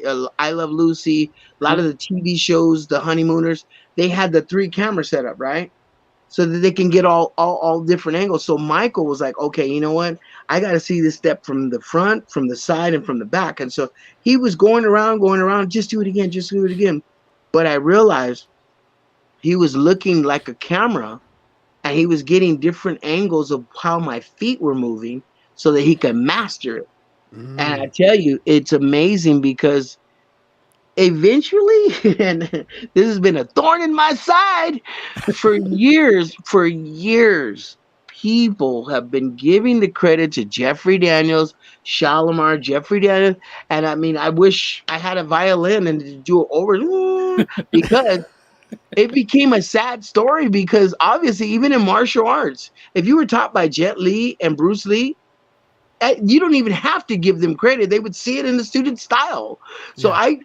Love Lucy, a lot of the TV shows, the Honeymooners, they had the 3 camera setup, right? So that they can get all different angles. So Michael was like, okay, you know what? I got to see this step from the front, from the side, and from the back. And so he was going around, just do it again. But I realized he was looking like a camera and he was getting different angles of how my feet were moving so that he could master it. And I tell you, it's amazing because eventually, and this has been a thorn in my side for years, people have been giving the credit to Jeffrey Daniels, Shalimar, Jeffrey Daniels. And I mean, I wish I had a violin and to do it over because it became a sad story because obviously even in martial arts, if you were taught by Jet Li and Bruce Lee, you don't even have to give them credit. They would see it in the student style. So I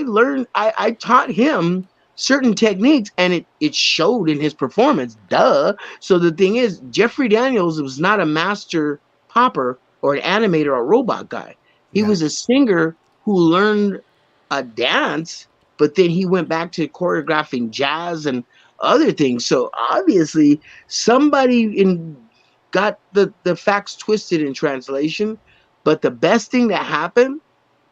learned, I taught him certain techniques and it showed in his performance. Duh. So the thing is, Jeffrey Daniels was not a master popper or an animator or a robot guy. He was a singer who learned a dance, but then he went back to choreographing jazz and other things. So obviously somebody got the facts twisted in translation, but the best thing that happened,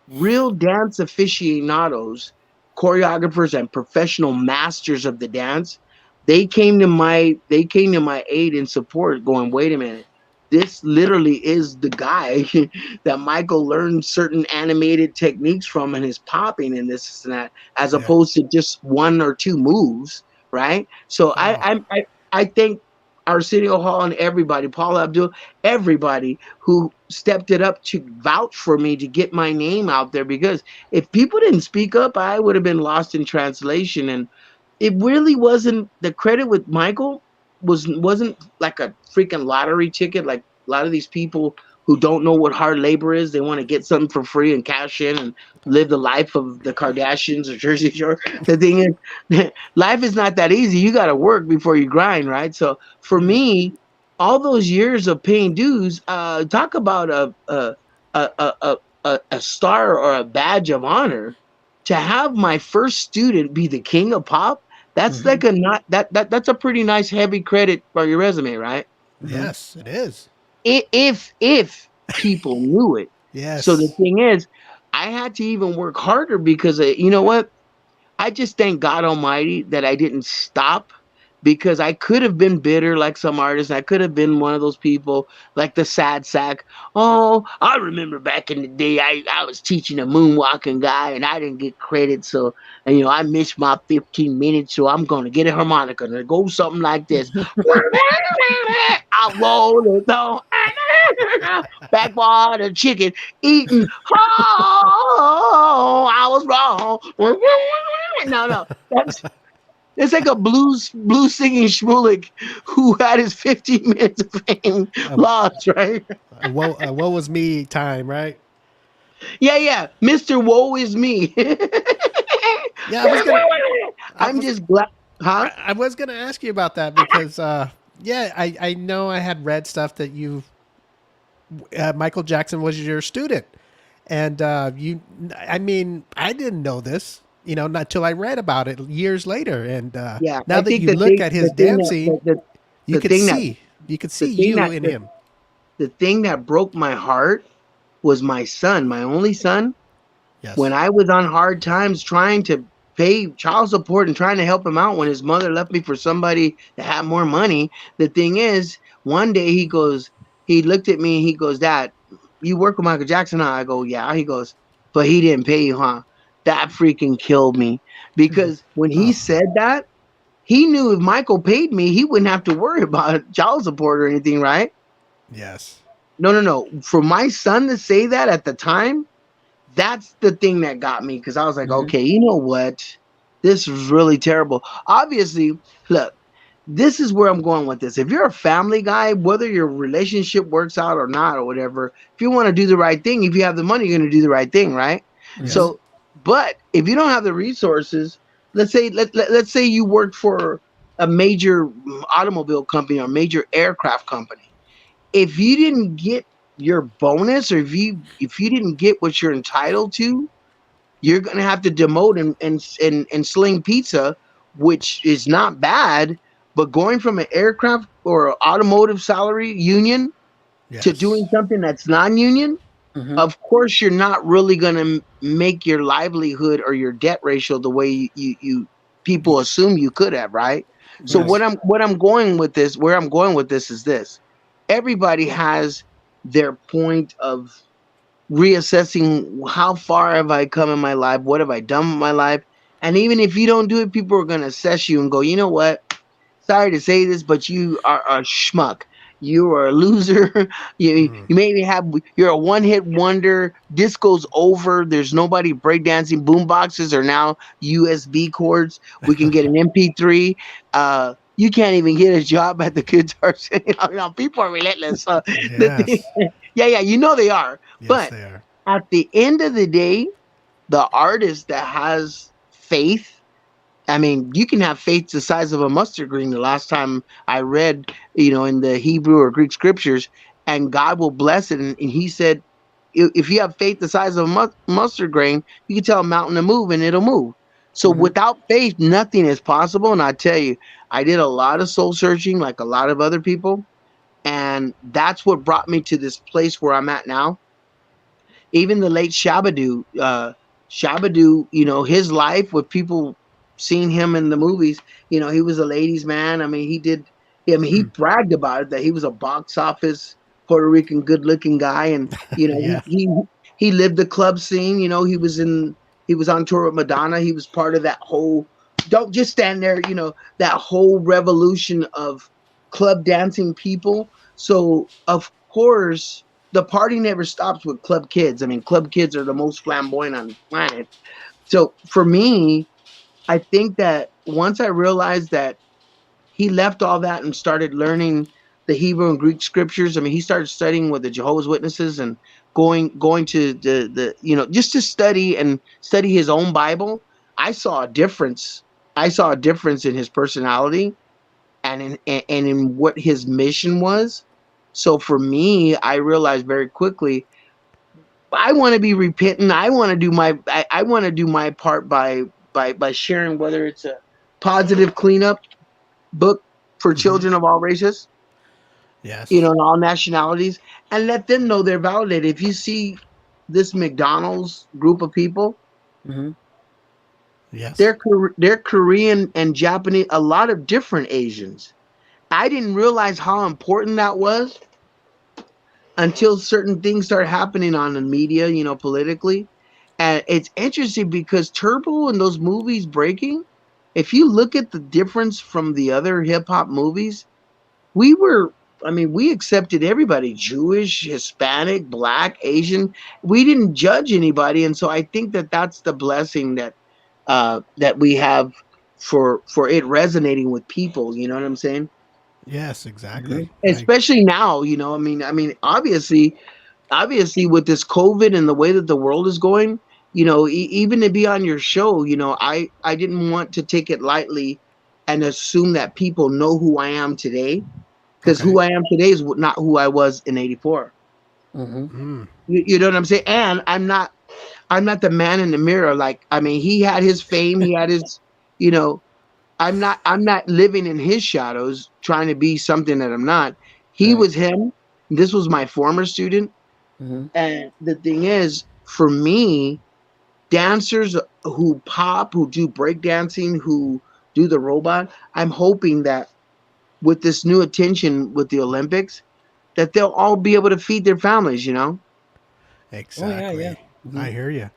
real dance aficionados, choreographers, and professional masters of the dance, they came to my aid and support, going, wait a minute, this literally is the guy that Michael learned certain animated techniques from and his popping and this and that, as opposed to just 1 or 2 moves, right? So I think Arsenio Hall and everybody, Paul Abdul, everybody who stepped it up to vouch for me to get my name out there, because if people didn't speak up, I would have been lost in translation. And it really wasn't, the credit with Michael wasn't like a freaking lottery ticket. Like a lot of these people who don't know what hard labor is, they want to get something for free and cash in and live the life of the Kardashians or Jersey Shore. The thing is, life is not that easy. You got to work before you grind, right? So for me, all those years of paying dues, talk about a star or a badge of honor. To have my first student be the king of pop, that's like that's a pretty nice heavy credit for your resume, right? Yes, it is. If people knew it. Yes. So the thing is, I had to even work harder because you know what? I just thank God Almighty that I didn't stop, because I could have been bitter like some artists. I could have been one of those people like the sad sack. Oh, I remember back in the day, I was teaching a moonwalking guy and I didn't get credit. So, and, I missed my 15 minutes. So I'm going to get a harmonica and it goes something like this. I roll it though. backwater chicken eating. Oh, I was wrong. No, it's like a blues singing Shmulik who had his 15 minutes of fame lost, right? Woe was me time, right? Yeah. Mr. Woe is me. Yeah, I I'm was just glad, huh? I was gonna ask you about that because yeah, I know I had read stuff that Michael Jackson was your student, and I mean, I didn't know this, not till I read about it years later, and Yeah, now I that think you look at his dancing, you the could thing that see the thing you that in him. the thing that broke my heart was my son, my only son. When Yes. I was on hard times trying to pay child support and trying to help him out when his mother left me for somebody that had more money, the thing is, one day he looked at me and he goes, Dad, you work with Michael Jackson, huh? I go, yeah. He goes, but he didn't pay you, huh? That freaking killed me because when he Oh, said that, he knew if Michael paid me, he wouldn't have to worry about child support or anything, right? yes. No. For my son to say that at the time, that's the thing that got me because I was like, Mhm. okay, you know what? This is really terrible. Obviously, look, this is where I'm going with this. If you're a family guy, whether your relationship works out or not or whatever, if you want to do the right thing, if you have the money, you're going to do the right thing, right? Yes. So, but if you don't have the resources, let's say you work for a major automobile company or major aircraft company. If you didn't get your bonus or if you didn't get what you're entitled to, you're gonna have to demote and sling pizza, which is not bad. But going from an aircraft or automotive salary union to Yes. doing something that's non-union, Mhm. of course you're not really gonna make your livelihood or your debt ratio the way you people assume you could have, right? So Yes. what I'm going with this, where I'm going with this is this. Everybody has their point of reassessing how far have I come in my life, what have I done with my life, and even if you don't do it, people are going to assess you and go, you know what? Sorry to say this, but you are a schmuck. You are a loser. Mm. You maybe you're a one hit wonder. Disco's over. There's nobody breakdancing. Boom boxes are now USB cords. We can get an MP3. You can't even get a job at the Guitar Center. People are relentless. Yes. Yeah, you know they are. Yes, But they are. at the end of the day, the artist that has faith, I mean, you can have faith the size of a mustard grain. The last time I read, in the Hebrew or Greek scriptures, and God will bless it. And he said, if you have faith the size of a mustard grain, you can tell a mountain to move and it'll move. So Mhm. without faith, nothing is possible. And I tell you, I did a lot of soul searching like a lot of other people. And that's what brought me to this place where I'm at now. Even the late Shabadoo, his life with people seeing him in the movies, he was a ladies' man. I mean, he bragged about it that he was a box office Puerto Rican good looking guy. And, Yeah. he lived the club scene, he was on tour with Madonna. He was part of that whole, don't just stand there, that whole revolution of club dancing people. So of course, the party never stops with club kids. I mean, club kids are the most flamboyant on the planet. So for me, I think that once I realized that he left all that and started learning the Hebrew and Greek scriptures. I mean, he started studying with the Jehovah's Witnesses and going to the just to study and study his own Bible. I saw a difference. I saw a difference in his personality and in what his mission was. So for me, I realized very quickly I want to be repentant. I want to do my part by sharing, whether it's a positive cleanup book for Hmm. children of all races, Yes. and all nationalities, and let them know they're validated. If you see this McDonald's group of people, Mhm. Yes. they're Korean and Japanese, a lot of different Asians. I didn't realize how important that was until certain things start happening on the media, politically. And it's interesting because Turbo and those movies breaking, if you look at the difference from the other hip hop movies, we were I mean, we accepted everybody, Jewish, Hispanic, Black, Asian. We didn't judge anybody. And so I think that that's the blessing that we have for it resonating with people. You know what I'm saying? Yes, exactly. Especially now, I mean, obviously with this COVID and the way that the world is going, even to be on your show, I didn't want to take it lightly and assume that people know who I am today, because Okay. who I am today is not who I was in '84. Mm. You know what I'm saying? And I'm not the man in the mirror. Like, I mean, he had his fame, he had his, you know, I'm not living in his shadows trying to be something that I'm not. He Right. was him. This was my former student. Mm-hmm. And the thing is, for me, dancers who pop, who do breakdancing, who do the robot, I'm hoping that with this new attention with the Olympics, that they'll all be able to feed their families, Exactly. yeah. Mhm. I hear you.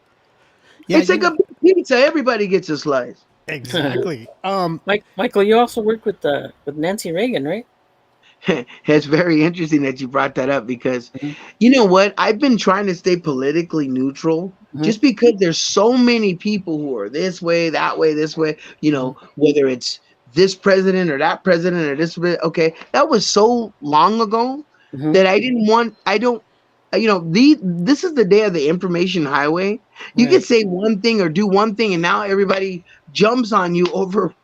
Yeah, It's like a big pizza. Everybody gets a slice. exactly. Michael, you also worked with Nancy Reagan, right? It's very interesting that you brought that up, because Mhm. you know what? I've been trying to stay politically neutral, just because there's so many people who are this way, that way, this way, whether it's this president or that president or this. Okay, that was so long ago Mhm. that I don't, this is the day of the information highway. You can Right. say one thing or do one thing, and now everybody jumps on you over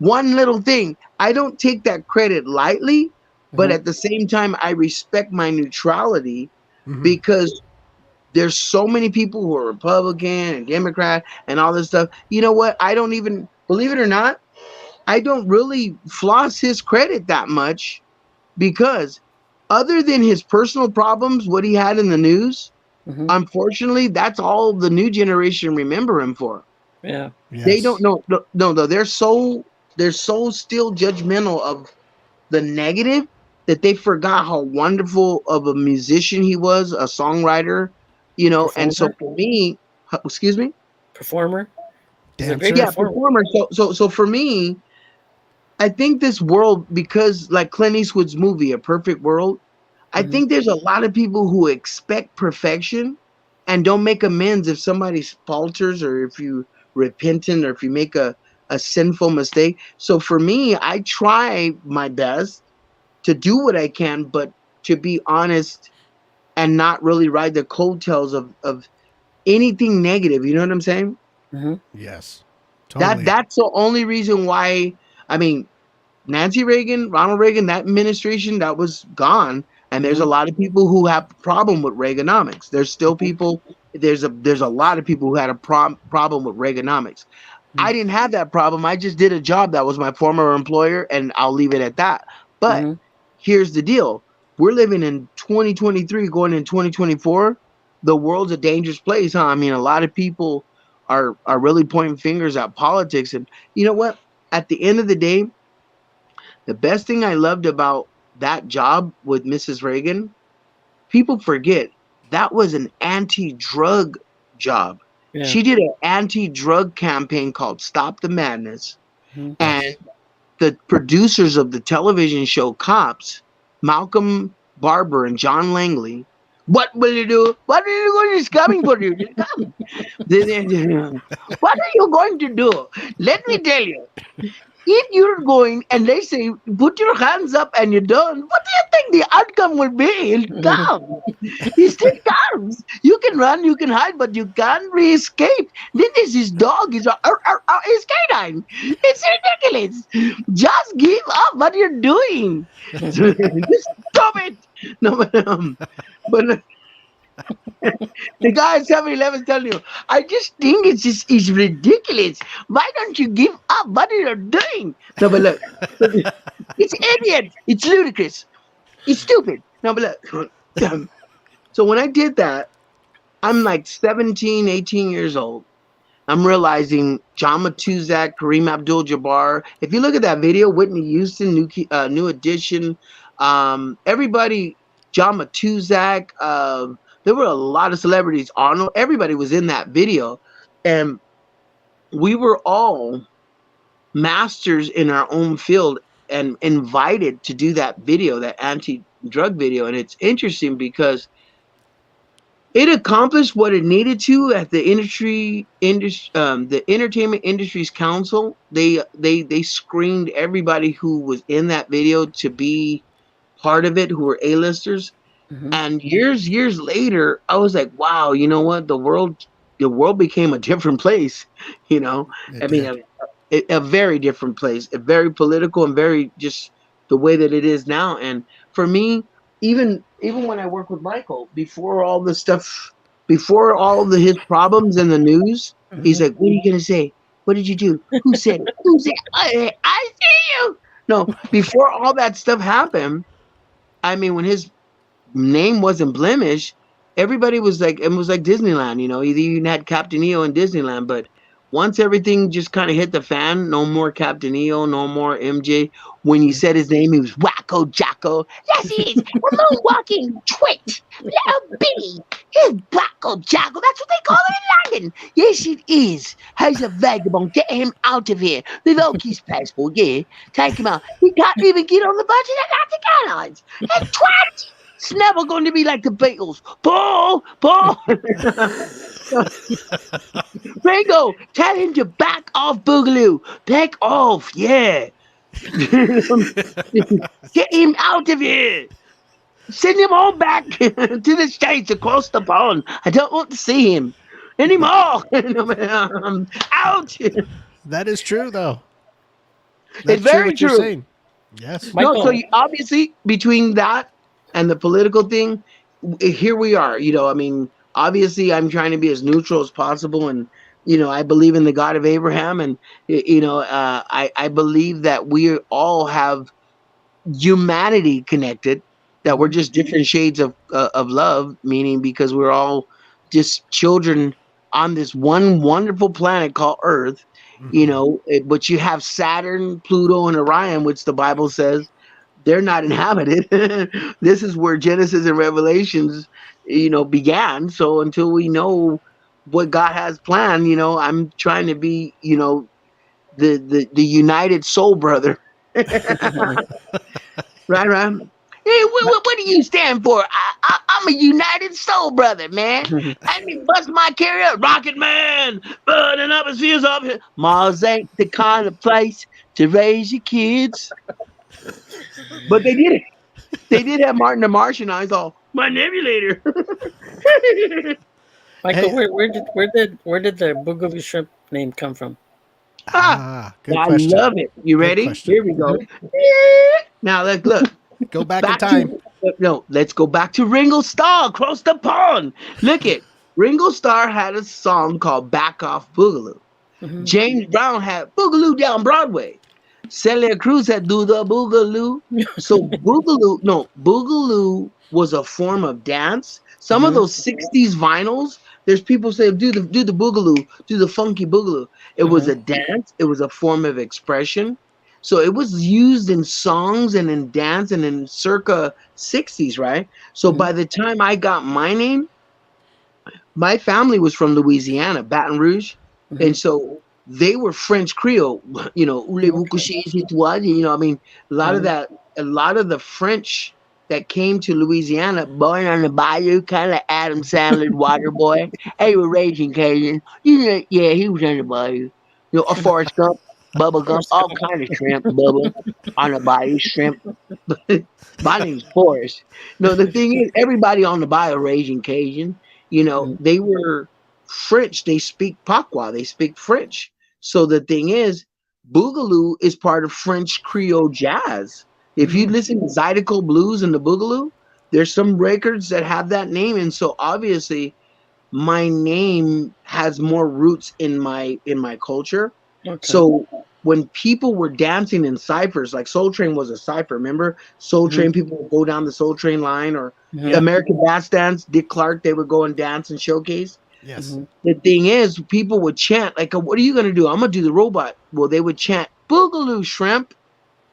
one little thing. I don't take that credit lightly, but Mhm. at the same time, I respect my neutrality, Mhm. because there's so many people who are Republican and Democrat and all this stuff. You know what? I don't even, believe it or not, I don't really floss his credit that much, because other than his personal problems, what he had in the news, Mhm. unfortunately, that's all the new generation remember him for. Yeah. They Yes. don't know. No. They're so still judgmental of the negative, that they forgot how wonderful of a musician he was, a songwriter, And so Performer. for me, excuse me, Performer. He's a great Dancer. yeah, performer. performer. So for me, I think this world, because like Clint Eastwood's movie, A Perfect World, I Mhm. think there's a lot of people who expect perfection and don't make amends if somebody falters, or if you repentant, or if you make a sinful mistake. So for me, I try my best to do what I can, but to be honest and not really ride the coattails of anything negative. You know what I'm saying? Mhm. Yes. That Totally. that's the only reason why. I mean, Nancy Reagan, Ronald Reagan, that administration, that was gone. And there's a Mhm. lot of people who have a problem with Reaganomics. There's still people. There's a lot of people who had a problem with Reaganomics. I Mhm. didn't have that problem. I just did a job that was my former employer, and I'll leave it at that. But Mhm. here's the deal: we're living in 2023, going in 2024. The world's a dangerous place, huh? I mean, a lot of people are really pointing fingers at politics, and you know what? At the end of the day, the best thing I loved about that job with Mrs. Reagan, people forget that was an anti-drug job. Yeah. She did an anti-drug campaign called Stop the Madness. Mhm. And Yes. the producers of the television show Cops, Malcolm Barber and John Langley, what will you do? What are you going to coming for you? Come. What are you going to do? Let me tell you. If you're going and they say, put your hands up and you're done, what do you think the outcome will be? It'll come. He still comes. You can run, you can hide, but you can't escape. Then there's his dog, his canine. It's ridiculous. Just give up what you're doing. Just stop it. No, but the guy at 7-Eleven telling you, I just think it's ridiculous. Why don't you give up what you're doing? No, but look, it's idiot. It's ludicrous. It's stupid. No, but look. So when I did that, I'm like 17, 18 years old. I'm realizing John Matuzak, Kareem Abdul-Jabbar. If you look at that video, Whitney Houston, New Edition, everybody, John Matuzak. There were a lot of celebrities. Arnold, everybody was in that video, and we were all masters in our own field. and invited to do that video, that anti-drug video. And it's interesting because it accomplished what it needed to at the the Entertainment Industries Council. They screened everybody who was in that video to be part of it, who were A-listers. And years later, I was like, wow, you know what? The world became a different place. You know, I mean, a very different place, a very political and very just the way that it is now. And for me, even when I work with Michael, before all the stuff, before all his problems in the news, he's like, what are you going to say? What did you do? Who said it? Who said it? I see you. No, before all that stuff happened, I mean, when his name wasn't blemished, everybody was like, it was like Disneyland, you know, either you had Captain EO in Disneyland, but once everything just kind of hit the fan, no more Captain EO, no more MJ. When you said his name, he was Wacko Jacko. Yes, he is. A moonwalking twit. Little bitty. He's Wacko Jacko. That's what they call it in London. Yes, it is. He's a vagabond. Get him out of here. Revoke his passport, yeah. Take him out. He can't even get on the budget Atlantic Airlines. And twat! It's never going to be like the Beatles. Paul! Ringo, tell him to back off, Boogaloo. Back off, yeah. Get him out of here. Send him all back to the States across the pond. I don't want to see him anymore. I'm out. That is true, though. It's very true. Yes. No, so obviously, between that and the political thing, here we are. You know, I mean, obviously, I'm trying to be as neutral as possible, and you know, I believe in the God of Abraham, and you know, I believe that we all have humanity connected, that we're just different shades of love, meaning because we're all just children on this one wonderful planet called Earth. You know, but you have Saturn, Pluto, and Orion, which the Bible says they're not inhabited. This is where Genesis and Revelations, you know, began. So until we know what God has planned, you know, I'm trying to be, you know, the united soul brother. Right. Hey, what do you stand for? I'm a united soul brother, man. I mean, bust my carrier, Rocket Man, burning up his fuse up here. Mars ain't the kind of place to raise your kids. But they did it. They did have Martin the Martian. I thought, my nebulator. Michael, where did the Boogaloo shrimp name come from? Good I question. love it. You ready? Here we go. Now look. Go back in time. Let's go back to Ringo Starr across the pond. Look it. Ringo Starr had a song called Back Off Boogaloo. James Brown had Boogaloo down Broadway. Celia Cruz had Do the Boogaloo. So Boogaloo was a form of dance. Some of those 60s vinyls, there's people say do the Boogaloo, do the funky Boogaloo. It was a dance, it was a form of expression. So it was used in songs and in dance and in circa 60s, right? So by the time I got my name, my family was from Louisiana, Baton Rouge. And so they were French Creole, you know, I mean, a lot of the French that came to Louisiana, born on the bayou, kind of like Adam Sandler, Water Boy. Hey, we're Raging Cajun. Yeah, he was on the bayou. You know, a Forrest Gump. Bubba Gump, all kind of shrimp, Bubba, on the bayou shrimp. My name's Forrest. No, the thing is, everybody on the bayou Raging Cajun, you know, they were French. They speak Patois. They speak French. So the thing is, Boogaloo is part of French Creole jazz. If you listen to Zydeco Blues and the Boogaloo, there's some records that have that name. And so obviously my name has more roots in my culture. Okay. So when people were dancing in ciphers, like Soul Train was a cipher, remember? Soul Train, people would go down the Soul Train line, or the American Bass Dance, Dick Clark, they would go and dance and showcase. Yes. The thing is, people would chant, like, what are you going to do? I'm going to do the robot. Well, they would chant, Boogaloo Shrimp.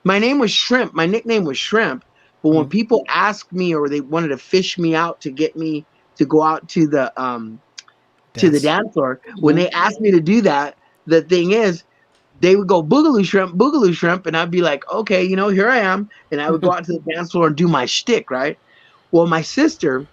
My name was Shrimp. My nickname was Shrimp. But when people asked me, or they wanted to fish me out to get me to go out to the dance floor, when they asked me to do that, the thing is, they would go Boogaloo shrimp, and I'd be like, okay, here I am, and I would go out to the dance floor and do my shtick, right? Well, my sister,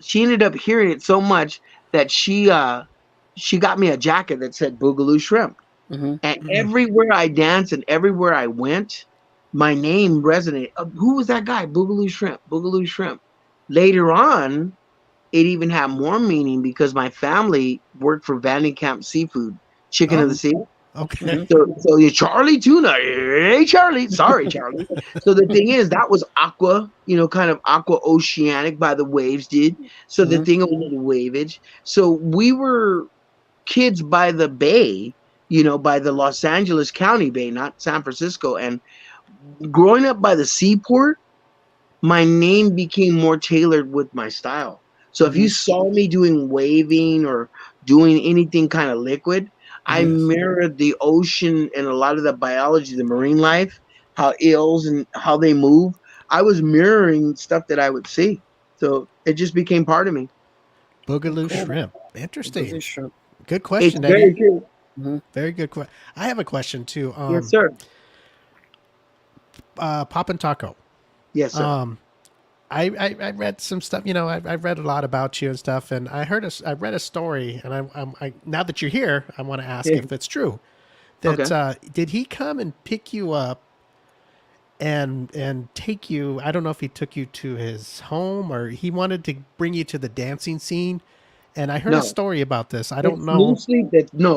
she ended up hearing it so much that she got me a jacket that said Boogaloo Shrimp. Mm-hmm. And everywhere I danced and everywhere I went, my name resonated. Who was that guy? Boogaloo Shrimp, Boogaloo Shrimp. Later on, it even had more meaning because my family worked for Vandenkamp Seafood, Chicken of the Sea. Okay. So you Charlie Tuna. Hey, Charlie. Sorry, Charlie. So the thing is, that was aqua, kind of aqua oceanic by the waves, dude. So the thing was the waveage. So we were kids by the bay, by the Los Angeles County Bay, not San Francisco. And growing up by the seaport, my name became more tailored with my style. So if you saw me doing waving or doing anything kind of liquid, I mirrored the ocean and a lot of the biology, the marine life, how eels and how they move. I was mirroring stuff that I would see. So it just became part of me. Boogaloo Shrimp. Interesting. Boogaloo Shrimp. Good question, It's very Eddie. true. Very good question. I have a question too. Yes, sir. Poppin' Taco. Yes, sir. I read some stuff. I read a lot about you and stuff, and I read a story, and I now that you're here, I want to ask if it's true. That did he come and pick you up and take you? I don't know if he took you to his home or he wanted to bring you to the dancing scene. And I heard a story about this. I don't know.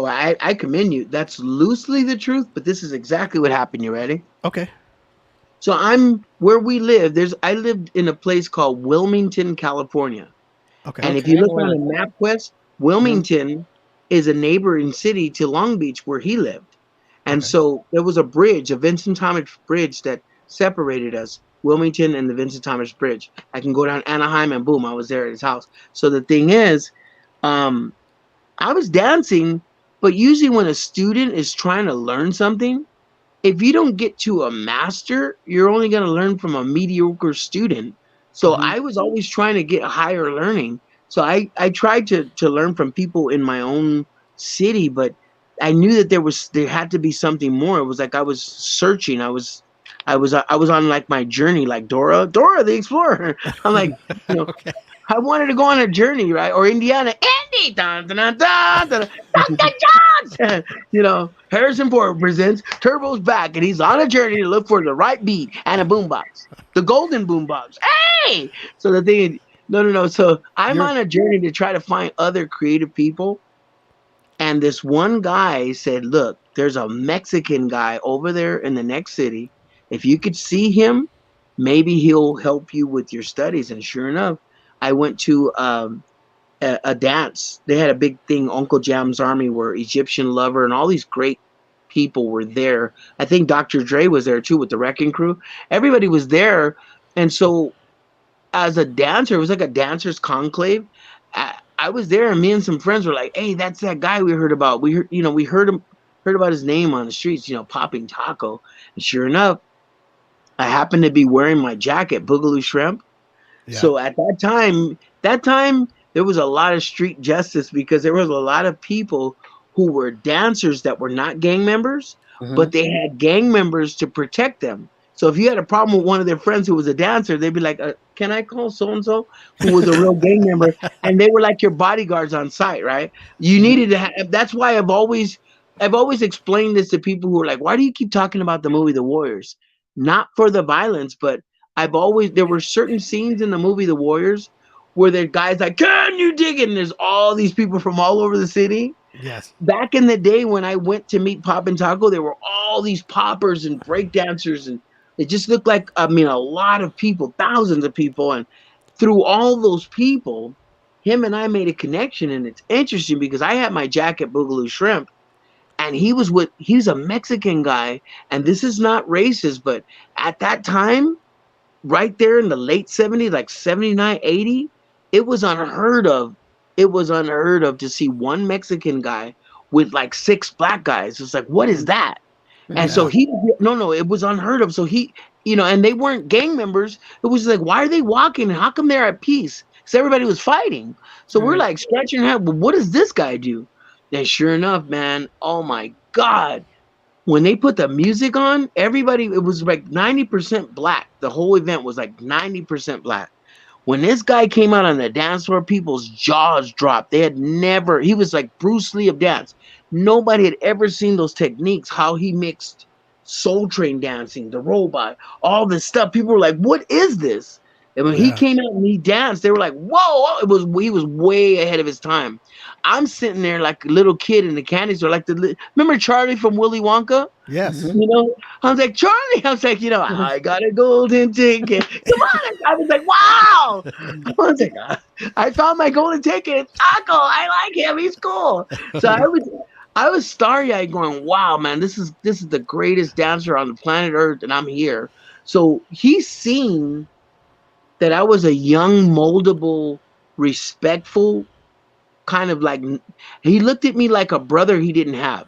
I commend you. That's loosely the truth, but this is exactly what happened. You ready? Okay. So where we live. I lived in a place called Wilmington, California. Okay. And if you look on the MapQuest, Wilmington is a neighboring city to Long Beach where he lived. And so there was a bridge, a Vincent Thomas Bridge that separated us, Wilmington and the Vincent Thomas Bridge. I can go down Anaheim and boom, I was there at his house. So the thing is, I was dancing, but usually when a student is trying to learn something, if you don't get to a master, you're only going to learn from a mediocre student. So I was always trying to get higher learning. So I tried to learn from people in my own city, but I knew that there had to be something more. It was like I was searching. I was on like my journey, like Dora the Explorer. I'm like, I wanted to go on a journey, right? Or Indiana, Andy, dun, dun, dun, dun, dun, Dr. Johnson. Harrison Ford presents Turbo's back, and he's on a journey to look for the right beat and a boombox, the golden boombox. Hey! So the thing, no. So I'm on a journey to try to find other creative people. And this one guy said, look, there's a Mexican guy over there in the next city. If you could see him, maybe he'll help you with your studies. And sure enough, I went to a dance. They had a big thing, Uncle Jam's Army, where Egyptian Lover and all these great people were there. I think Dr. Dre was there too with the Wrecking Crew. Everybody was there. And so as a dancer, it was like a dancer's conclave. I was there, and me and some friends were like, hey, that's that guy we heard about. We heard about his name on the streets, Popping Taco. And sure enough, I happened to be wearing my jacket, Boogaloo Shrimp. Yeah. So at that time, there was a lot of street justice because there was a lot of people who were dancers that were not gang members, but they had gang members to protect them. So if you had a problem with one of their friends who was a dancer, they'd be like, can I call so-and-so who was a real gang member? And they were like your bodyguards on site, right? You needed to have, that's why I've always explained this to people who are like, why do you keep talking about the movie The Warriors? Not for the violence, but there were certain scenes in the movie The Warriors where the guys like, can you dig it? And there's all these people from all over the city. Yes. Back in the day when I went to meet Poppin' Taco, there were all these poppers and breakdancers, and it just looked like, a lot of people, thousands of people. And through all those people, him and I made a connection. And it's interesting because I had my jacket, Boogaloo Shrimp, and he's a Mexican guy. And this is not racist, but at that time, right there in the late 70s, like 79, 80, it was unheard of. It was unheard of to see one Mexican guy with like 6 black guys. It's like, what is that? And so it was unheard of. So he, and they weren't gang members. It was like, why are they walking? How come they're at peace? Because everybody was fighting. So we're like scratching our head. Well, what does this guy do? And sure enough, man, oh my God, when they put the music on, everybody, it was like 90% black. The whole event was like 90% black. When this guy came out on the dance floor, people's jaws dropped. They had never, he was like Bruce Lee of dance. Nobody had ever seen those techniques, how he mixed Soul Train dancing, the robot, all this stuff. People were like, what is this? And when he came out and he danced, they were like, whoa, he was way ahead of his time. I'm sitting there like a little kid in the candy store, like remember Charlie from Willy Wonka? Yes. You know, I was like, Charlie, I was like, you know, I got a golden ticket. Come on. I was like, wow. I was like, I found my golden ticket. It's Taco. I like him. He's cool. So I was starry-eyed going, wow, man, this is the greatest dancer on the planet Earth, and I'm here. So he's seen that I was a young, moldable, respectful, kind of like, he looked at me like a brother he didn't have.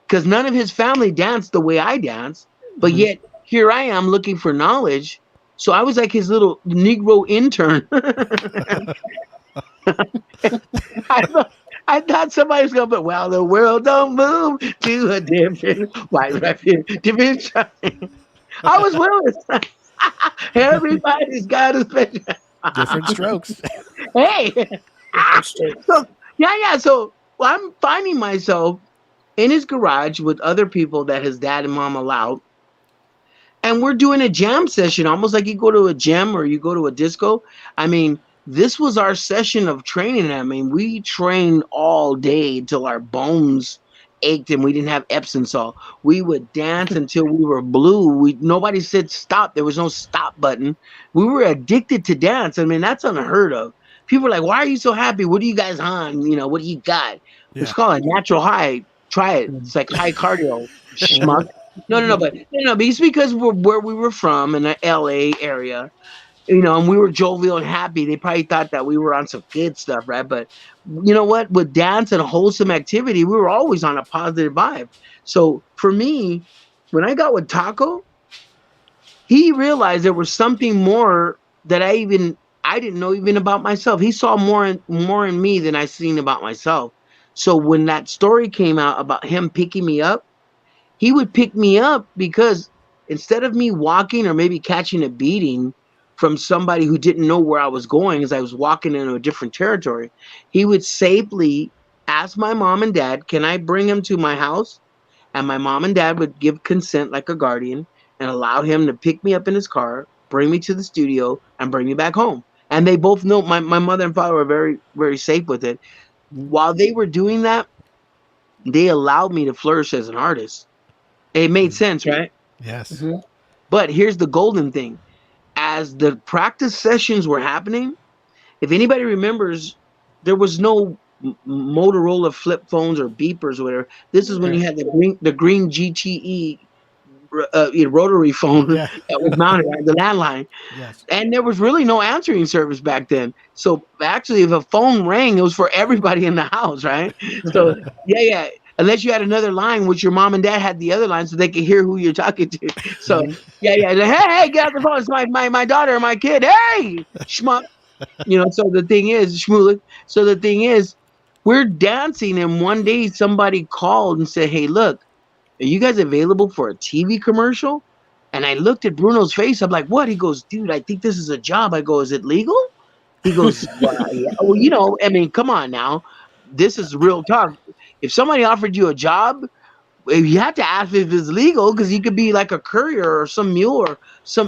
Because none of his family danced the way I dance, but yet here I am looking for knowledge. So I was like his little Negro intern. I thought somebody was going to put, well, the world don't move to a different white refuge. I was Willis. Everybody's got a special. Different strokes. Hey. So, yeah. So I'm finding myself in his garage with other people that his dad and mom allowed. And we're doing a jam session, almost like you go to a gym or you go to a disco. I mean, this was our session of training. I mean, we trained all day till our bones ached and we didn't have Epsom salt. We would dance until we were blue. Nobody said stop. There was no stop button. We were addicted to dance. I mean, that's unheard of. People are like, why are you so happy? What are you guys on? You know, what do you got? Yeah. It's called a natural high. Try it. It's like high cardio. Schmuck. No, but it's because where we were from in the LA area, you know, and we were jovial and happy. They probably thought that we were on some good stuff, right? But you know what? With dance and wholesome activity, we were always on a positive vibe. So for me, when I got with Taco, he realized there was something more that I didn't know even about myself. He saw more in me than I seen about myself. So when that story came out about him picking me up, he would pick me up because instead of me walking or maybe catching a beating from somebody who didn't know where I was going as I was walking into a different territory, he would safely ask my mom and dad, can I bring him to my house? And my mom and dad would give consent like a guardian and allow him to pick me up in his car, bring me to the studio, and bring me back home. And they both know, my mother and father were very, very safe with it. While they were doing that, they allowed me to flourish as an artist. It made sense, right? Yes. Mm-hmm. But here's the golden thing. As the practice sessions were happening, if anybody remembers, there was no Motorola flip phones or beepers or whatever. This is when you had the green GTE rotary phone that was mounted on the landline. Yes. And there was really no answering service back then. So actually, if a phone rang, it was for everybody in the house, right? So yeah. Unless you had another line, which your mom and dad had the other line so they could hear who you're talking to. So yeah. Hey, get out the phone. It's my daughter or my kid. Hey, schmuck. You know, so the thing is, schmulik. So the thing is, we're dancing and one day somebody called and said, hey, look, are you guys available for a TV commercial? And I looked at Bruno's face. I'm like, what? He goes, dude, I think this is a job. I go, is it legal? He goes, well, you know, I mean, come on now. This is real talk. If somebody offered you a job, you have to ask if it's legal because you could be like a courier or some mule or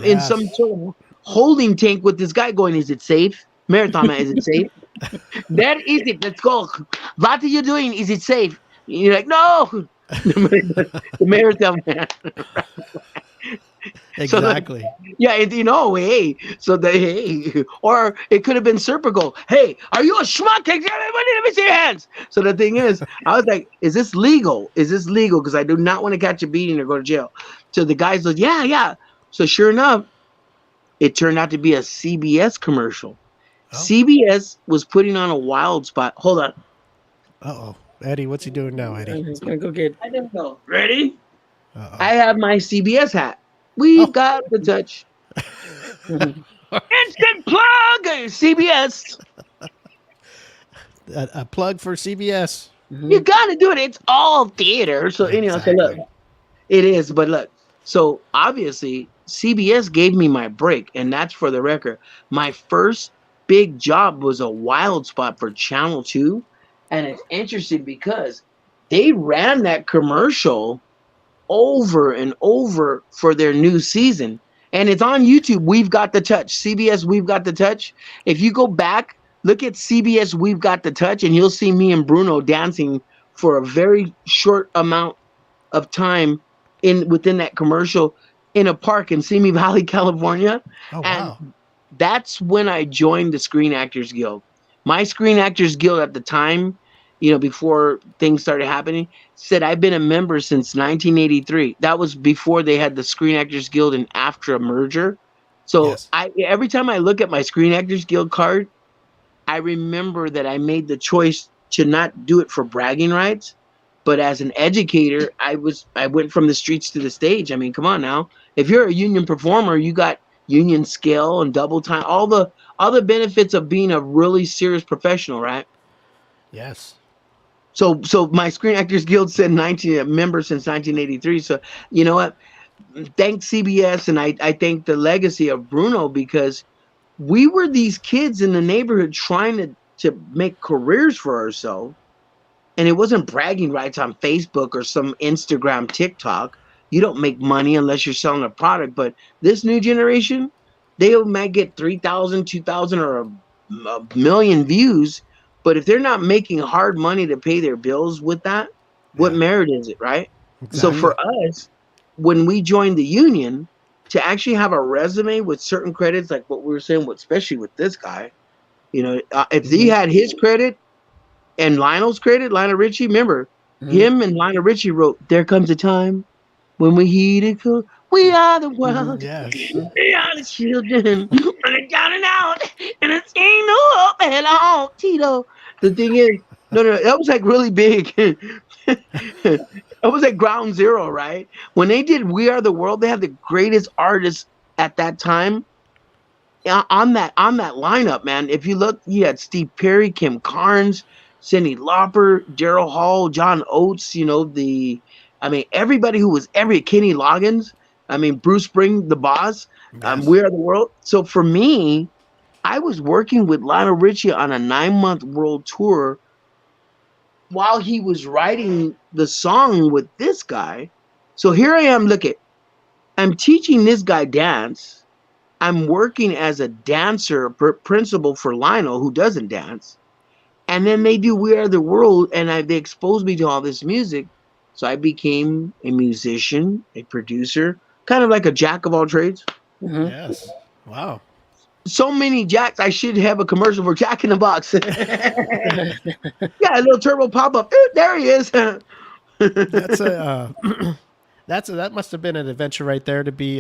in some sort of holding tank with this guy going, is it safe? Marathon man, is it safe? That is it. Let's go. What are you doing? Is it safe? You're like, no. The marathon man. Exactly. So or it could have been Serpico. Hey, are you a schmuck? Let me see your hands. So the thing is, I was like, is this legal? Is this legal? Because I do not want to catch a beating or go to jail. So the guy's like, yeah. So sure enough, it turned out to be a CBS commercial. Oh. CBS was putting on a wild spot. Hold on. Uh-oh. Eddie, what's he doing now, Eddie? He's going to go get... I don't know. Ready? Uh-oh. I have my CBS hat. We've got the touch. Instant plug! CBS. A plug for CBS. Mm-hmm. You got to do it. It's all theater. So, exactly. So look. It is, but look, so obviously CBS gave me my break, and that's for the record. My first big job was a wild spot for Channel 2, and it's interesting because they ran that commercial over and over for their new season. And it's on YouTube. We've Got the Touch. CBS We've Got the Touch. If you go back, look at CBS We've Got the Touch, and you'll see me and Bruno dancing for a very short amount of time within that commercial in a park in Simi Valley, California. Oh, wow. And that's when I joined the Screen Actors Guild. My Screen Actors Guild at the time, before things started happening, said I've been a member since 1983. That was before they had the Screen Actors Guild and after a merger. So Yes. every time I look at my Screen Actors Guild card, I remember that I made the choice to not do it for bragging rights, but as an educator, I went from the streets to the stage. I mean, come on now. If you're a union performer, you got union scale and double time, all the benefits of being a really serious professional, right? Yes. So my Screen Actors Guild said 19 member since 1983. So you know what? Thank CBS, and I thank the legacy of Bruno, because we were these kids in the neighborhood trying to make careers for ourselves. And it wasn't bragging rights on Facebook or some Instagram, TikTok. You don't make money unless you're selling a product. But this new generation, they might get 3,000, 2,000, or a million views. But if they're not making hard money to pay their bills with that, what merit is it, right? Exactly. So for us, when we joined the union, to actually have a resume with certain credits, like what we were saying, especially with this guy, if he had his credit, and Lionel's credit, Lionel Richie, remember, him and Lionel Richie wrote, "There comes a time when we heed it cool. We are the world. Yes. We are the children. Running down and out. And it's ain't no hope at all, Tito." The thing is, no, that was like really big. That was like ground zero, right? When they did We Are the World, they had the greatest artists at that time on that lineup, man. If you look, you had Steve Perry, Kim Carnes, Cyndi Lauper, Daryl Hall, John Oates, everybody who was Kenny Loggins, Bruce Spring, the boss, Yes. We Are the World. So for me, I was working with Lionel Richie on a 9-month world tour while he was writing the song with this guy. So here I am, I'm teaching this guy dance. I'm working as a dancer, principal for Lionel, who doesn't dance. And then they do We Are the World, and they exposed me to all this music. So I became a musician, a producer, kind of like a jack of all trades. Mhm. Yes. Wow. So many jacks, I should have a commercial for Jack in the Box. Yeah, a little turbo pop-up. There he is. That's that must have been an adventure right there to be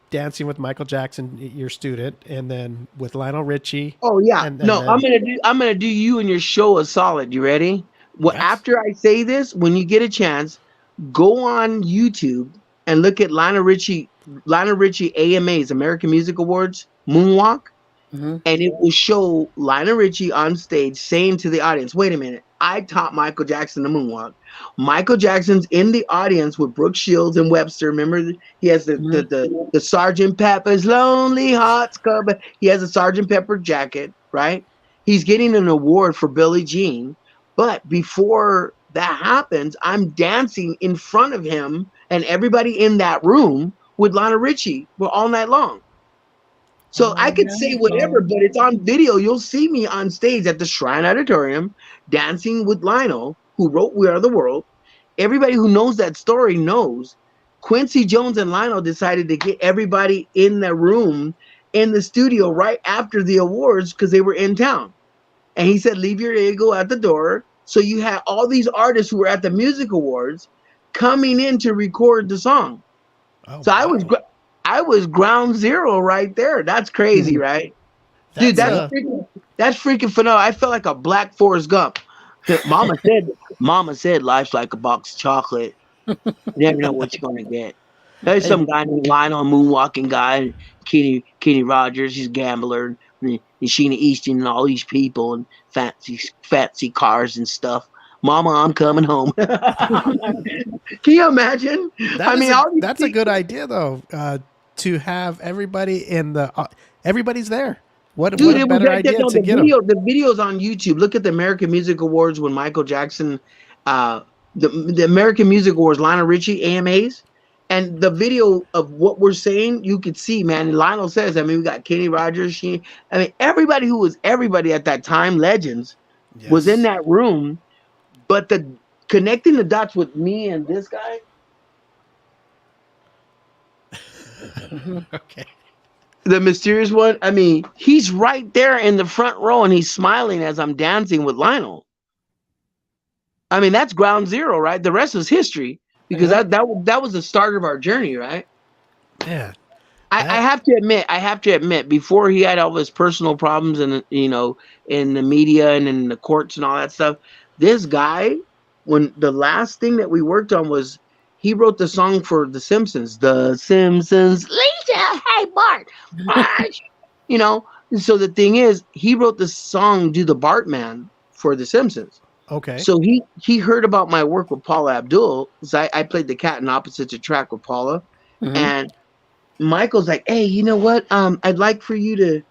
dancing with Michael Jackson, your student, and then with Lionel Richie. Oh yeah. And No, then- I'm gonna do you and your show a solid. You ready? Well, Yes. after I say this, when you get a chance, go on YouTube and look at Lionel Richie AMAs, American Music Awards, Moonwalk, Mhm. and it will show Lionel Richie on stage saying to the audience, "Wait a minute, I taught Michael Jackson the moonwalk." Michael Jackson's in the audience with Brooke Shields and Webster. Remember, he has the Sgt. Pepper's Lonely Hearts Club. He has a Sgt. Pepper jacket, right? He's getting an award for Billie Jean. But before that happens, I'm dancing in front of him and everybody in that room with Lionel Richie all night long. So I could say whatever, but it's on video. You'll see me on stage at the Shrine Auditorium dancing with Lionel, who wrote We Are the World. Everybody who knows that story knows Quincy Jones and Lionel decided to get everybody in the room in the studio right after the awards because they were in town. And he said, "Leave your ego at the door." So you had all these artists who were at the music awards coming in to record the song. Oh, So wow. I was ground zero right there. That's crazy, right? Dude, that's freaking phenomenal. I felt like a black Forrest Gump. Mama said life's like a box of chocolate. You never know what you're gonna get. There's some guy named Lionel, a moonwalking guy, Kenny Rogers, he's a gambler, and Sheena Easton and all these people and fancy cars and stuff. Mama, I'm coming home. Can you imagine? That's a good idea though. To have everybody in the everybody's there. What Dude, a it was better right there. idea No, to get them. the video's on YouTube. Look at the American Music Awards when Michael Jackson, uh, the American Music Awards, Lionel Richie, AMAs, and the video of what we're saying, you could see, man. And Lionel says, I mean, we got Kenny Rogers, I mean, everybody who was everybody at that time, legends, was in that room. But the connecting the dots with me and this guy, Okay. the mysterious one, I mean, he's right there in the front row and he's smiling as I'm dancing with Lionel. I mean, that's ground zero, right? The rest is history because that was the start of our journey, right? Yeah. I have to admit, before he had all his personal problems and in the media and in the courts and all that stuff, this guy, when the last thing that we worked on was he wrote the song for The Simpsons. The Simpsons, Lisa, hey Bart, Marge. So the thing is, he wrote the song "Do the Bartman" for The Simpsons. Okay. So he heard about my work with Paula Abdul, because I played the cat in Opposites Attract with Paula, and Michael's like, hey, you know what? I would like for you to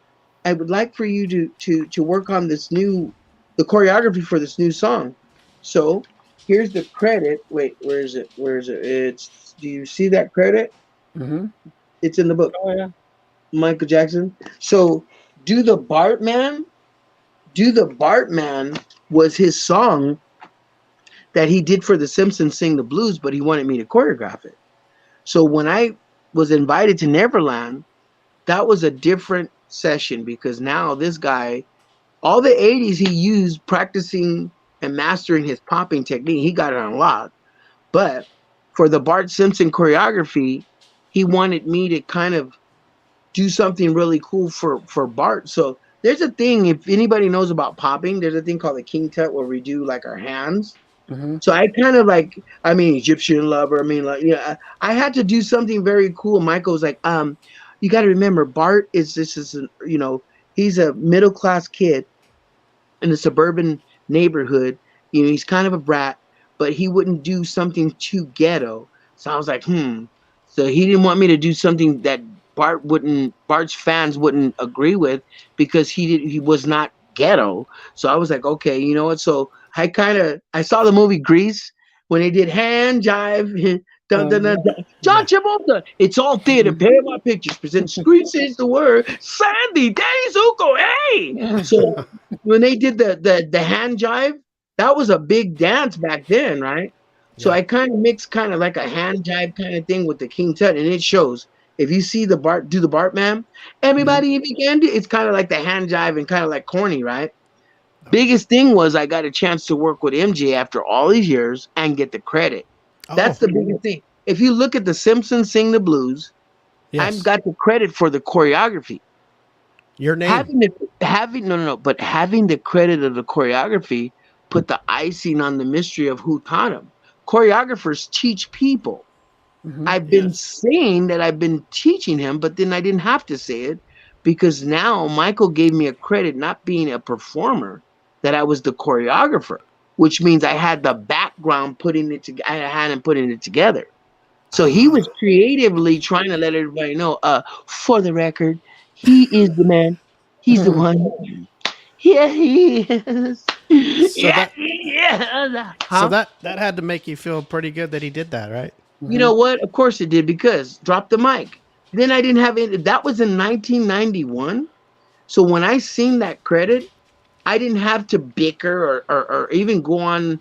work on the choreography for this new song. So here's the credit. Wait, where is it? Do you see that credit? Mm-hmm. It's in the book. Oh yeah. Michael Jackson. So Do the Bartman was his song that he did for The Simpsons, Sing the Blues, but he wanted me to choreograph it. So when I was invited to Neverland, that was a different session because now this guy, all the 80s he used practicing and mastering his popping technique, he got it on lock. But for the Bart Simpson choreography, he wanted me to kind of do something really cool for Bart. So there's a thing, if anybody knows about popping, there's a thing called the King Tut where we do like our hands. Mm-hmm. So I kind of Egyptian lover. I had to do something very cool. Michael was like, you got to remember, Bart he's a middle-class kid in a suburban neighborhood. He's kind of a brat, but he wouldn't do something too ghetto. So I was like, So he didn't want me to do something that Bart's fans wouldn't agree with because he was not ghetto. So I was like, okay, you know what? So I saw the movie Grease when they did hand jive. Dun, dun, dun, dun. John Travolta. It's all theater. Paramount Pictures presents Grease is the word. Sandy, Danny Zuko, hey. So when they did the hand jive, that was a big dance back then, right? So I kind of mixed kind of like a hand jive kind of thing with the King Tut, and it shows. If you see the Bartman, everybody began to. It's kind of like the hand jive and kind of like corny, right? Biggest thing was I got a chance to work with MJ after all these years and get the credit. That's the biggest thing. If you look at The Simpsons Sing the Blues, I've got the credit for the choreography. Your name. But having the credit of the choreography put the icing on the mystery of who taught him. Choreographers teach people. I've been saying that I've been teaching him, but then I didn't have to say it because now Michael gave me a credit not being a performer, that I was the choreographer, which means I had the background putting it together. I had him putting it together. So he was creatively trying to let everybody know, for the record, he is the man. He's the one. Yeah, he is. So that had to make you feel pretty good that he did that, right? You know what? Of course it did, because drop the mic. Then I didn't have it. That was in 1991. So when I seen that credit, I didn't have to bicker or even go on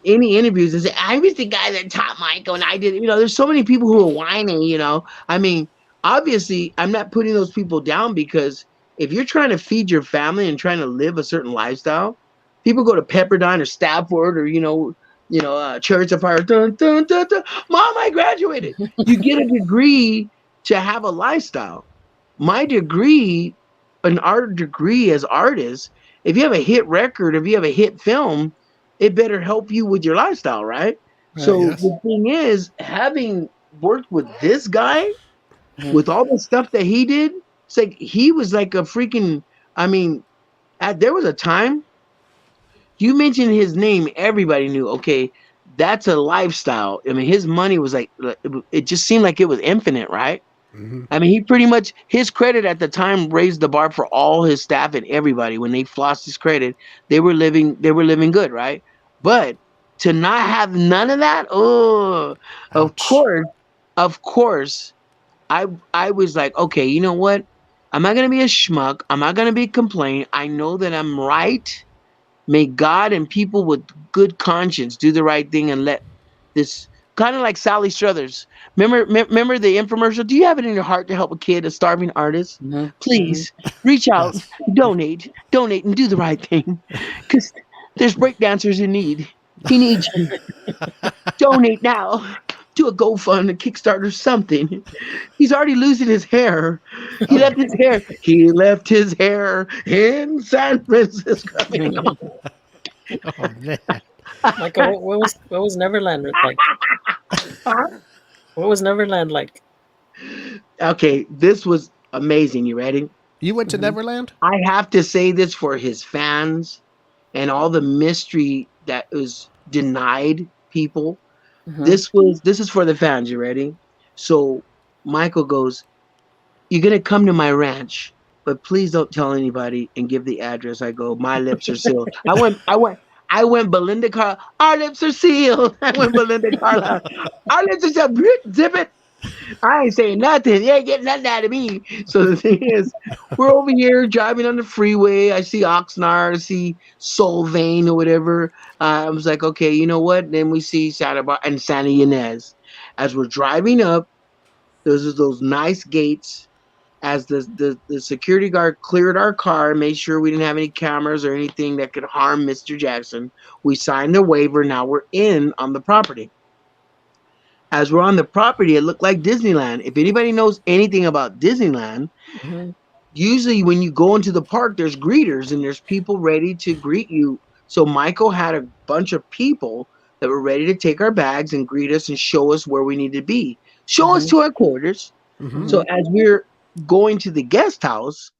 any interviews and say, I was the guy that taught Michael and I did. There's so many people who are whining, I mean, obviously I'm not putting those people down, because if you're trying to feed your family and trying to live a certain lifestyle, people go to Pepperdine or Stafford or, Chariots of Fire. Dun, dun, dun, dun. Mom, I graduated. You get a degree to have a lifestyle. My degree, an art degree as artists, if you have a hit record, if you have a hit film, it better help you with your lifestyle, right? The thing is, having worked with this guy, with all the stuff that he did, it's like he was like a freaking, there was a time You mentioned his name, everybody knew. Okay, that's a lifestyle. I mean, his money was like it just seemed like it was infinite, right? Mm-hmm. I mean, he pretty much his credit at the time raised the bar for all his staff and everybody. When they flossed his credit, they were living good, right? But to not have none of that, oh, of Ouch. course, I was like, okay, you know what? I'm not gonna be a schmuck. I'm not gonna be complaining. I know that I'm right. May God and people with good conscience do the right thing and let this kind of like Sally Struthers. Remember the infomercial? Do you have it in your heart to help a kid, a starving artist? Mhm, Please reach out, Yes. donate, and do the right thing. Because there's breakdancers in need. He needs you. Donate now. Do a GoFund, a Kickstarter, something. He's already losing his hair. He left his hair. He left his hair in San Francisco. I mean, come mhm. on. Oh man. Michael, what was Neverland like? What was Neverland like? Okay, this was amazing. You ready? You went to Mhm. Neverland? I have to say this for his fans and all the mystery that was denied people. Mhm. This is for the fans. You ready? So Michael goes, "You're gonna come to my ranch, but please don't tell anybody and give the address." I go, "My lips are sealed." I went Belinda Carla. Our lips are sealed. I went Belinda Carla. Our lips are sealed. Zip it. I ain't saying nothing. You ain't getting nothing out of me. So the thing is, we're over here driving on the freeway. I see Oxnard. I see Solvane or whatever. I was like, okay, you know what? Then we see Santa Ynez. As we're driving up, those nice gates. As the security guard cleared our car, made sure we didn't have any cameras or anything that could harm Mr. Jackson. We signed the waiver. Now we're in on the property. As we're on the property, it looked like Disneyland. If anybody knows anything about Disneyland, Mhm. usually when you go into the park, there's greeters and there's people ready to greet you. So Michael had a bunch of people that were ready to take our bags and greet us and show us where we need to be. Show us Mhm. to our quarters. Mm-hmm. So Mhm. as we're going to the guest house,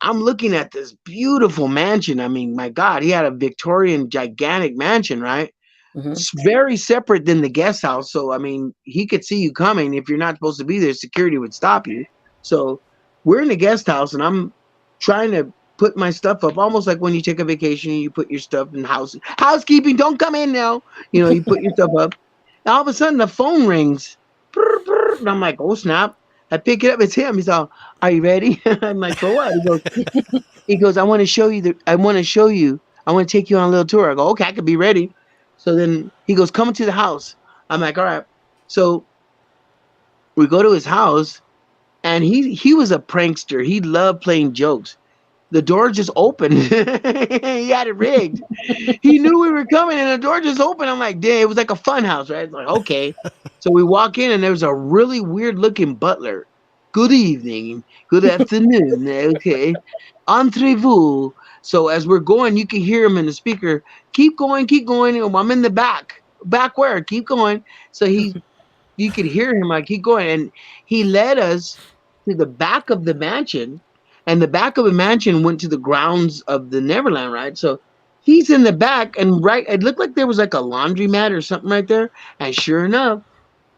I'm looking at this beautiful mansion. I mean, my God, he had a Victorian gigantic mansion, right? Mhm. It's very separate than the guest house. So, I mean, he could see you coming. If you're not supposed to be there, security would stop you. So, we're in the guest house, and I'm trying to put my stuff up, almost like when you take a vacation, you put your stuff in housekeeping. Don't come in now. You put your stuff up. And all of a sudden, the phone rings. Brr, brr, and I'm like, oh snap! I pick it up. It's him. He's all, "Are you ready?" I'm like, "For what?" He goes, "I want to show you. I want to show you. I want to take you on a little tour." I go, "Okay, I could be ready." So then he goes, "Come to the house." I'm like, "All right." So we go to his house, and he was a prankster. He loved playing jokes. The door just opened. He had it rigged. He knew we were coming, and the door just opened. I'm like, "Damn!" It was like a fun house, right? It's like, okay. So we walk in, and there was a really weird looking butler. "Good evening. Good afternoon." Okay. "Entrez-vous." So as we're going, you can hear him in the speaker. "Keep going, keep going." I'm in the back. Back where? Keep going. So you could hear him like keep going, and he led us to the back of the mansion, and the back of the mansion went to the grounds of the Neverland, right? So he's in the back, and right, it looked like there was like a laundromat or something right there, and sure enough,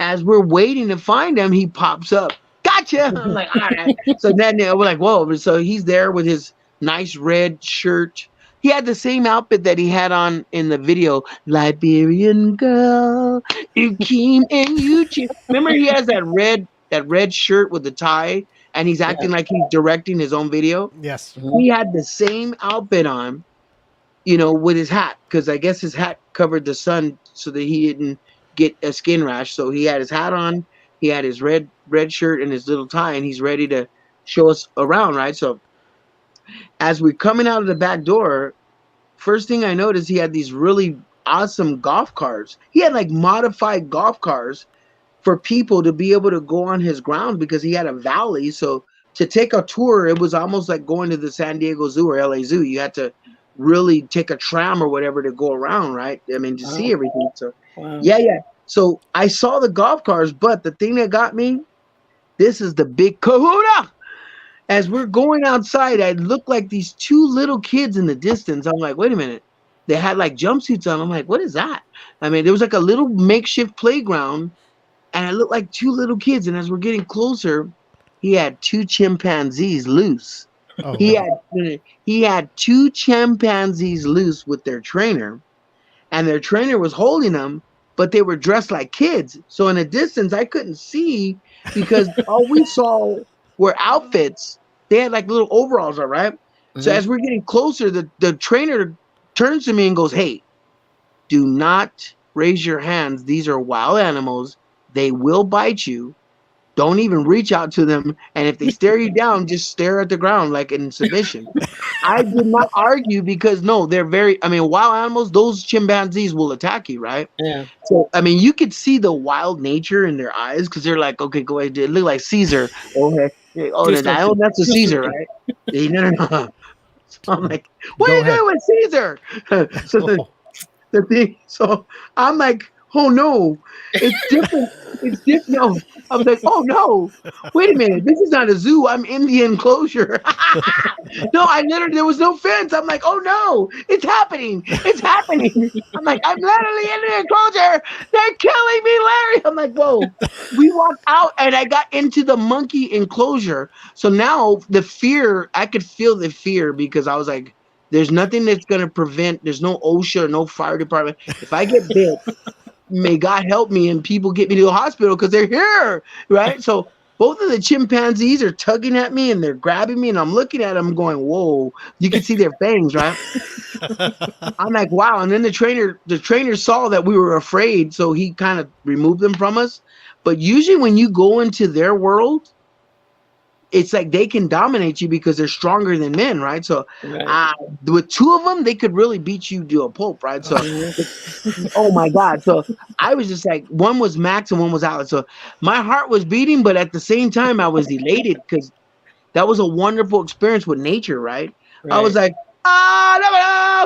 as we're waiting to find him, he pops up. "Gotcha!" I'm like, all right. So then we're like, whoa. So he's there with his nice red shirt. He had the same outfit that he had on in the video, "Liberian girl, you came and you cheered." Remember, he has that red shirt with the tie, and he's Yeah. acting like he's directing his own video. Yes. Mhm. He had the same outfit on, with his hat, because I guess his hat covered the sun so that he didn't get a skin rash. So he had his hat on, he had his red shirt and his little tie, and he's ready to show us around, right? So as we're coming out of the back door, first thing I noticed, he had these really awesome golf cars. He had like modified golf cars for people to be able to go on his ground because he had a valley. So to take a tour, it was almost like going to the San Diego Zoo or LA Zoo. You had to really take a tram or whatever to go around, right? I mean, to see Wow. everything. So Wow. yeah. So I saw the golf cars, but the thing that got me, this is the big kahuna. As we're going outside, I look like these two little kids in the distance. I'm like, wait a minute. they had like jumpsuits on. I'm like, what is that? I mean, there was like a little makeshift playground, and it looked like two little kids. And as we're getting closer, he had two chimpanzees loose. Oh, He wow. had two chimpanzees loose with their trainer, and their trainer was holding them, but they were dressed like kids. So in a distance, I couldn't see because all we saw were outfits. They had like little overalls, all right? So as we're getting closer, the trainer turns to me and goes, "Hey, do not raise your hands. These are wild animals. They will bite you. Don't even reach out to them. And if they stare you down, just stare at the ground like in submission." I did not argue because no, they're wild animals, those chimpanzees will attack you, right? Yeah. So, I mean, you could see the wild nature in their eyes because they're like, okay, go ahead. It look like Caesar. Okay. Oh, that's a Caesar, right? No, no, no. So I'm like, what Go are you ahead. doing with Caesar? So the thing, so I'm like, oh no, it's different. It's different. No, I was like, oh no, wait a minute, this is not a zoo. I'm in the enclosure. No, I literally, there was no fence. I'm like, oh no, it's happening. It's happening. I'm like, I'm literally in the enclosure. They're killing me, Larry. I'm like, whoa. We walked out and I got into the monkey enclosure. So now the fear, I could feel the fear because I was like, there's nothing that's going to prevent, there's no OSHA, no fire department. If I get bit, may God help me and people get me to the hospital because they're here, right? So both of the chimpanzees are tugging at me and they're grabbing me and I'm looking at them going, whoa, you can see their fangs, right? I'm like, wow. And then the trainer saw that we were afraid, so he kind of removed them from us. But usually when you go into their world, it's like they can dominate you because they're stronger than men, right? So with two of them, they could really beat you to a pulp, right? So, oh my God. So I was just like, one was Max and one was Alex. So my heart was beating, but at the same time, I was elated because that was a wonderful experience with nature, right? I was like, I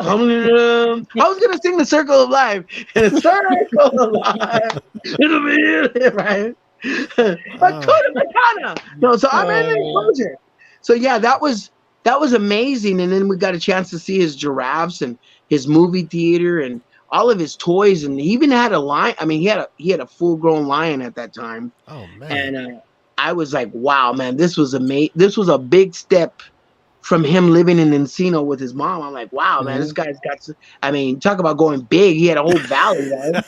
was going to sing the Circle of Life. And the Circle of Life, it'll be, right? No, so I'm in the enclosure. So yeah, that was amazing. And then we got a chance to see his giraffes and his movie theater and all of his toys, and he even had a lion. I mean, he had a full-grown lion at that time. Oh man! And I was like, wow, man, this was amazing. This was a big step from him living in Encino with his mom. I'm like, wow, man, this guy's got. I mean, talk about going big. He had a whole valley, right?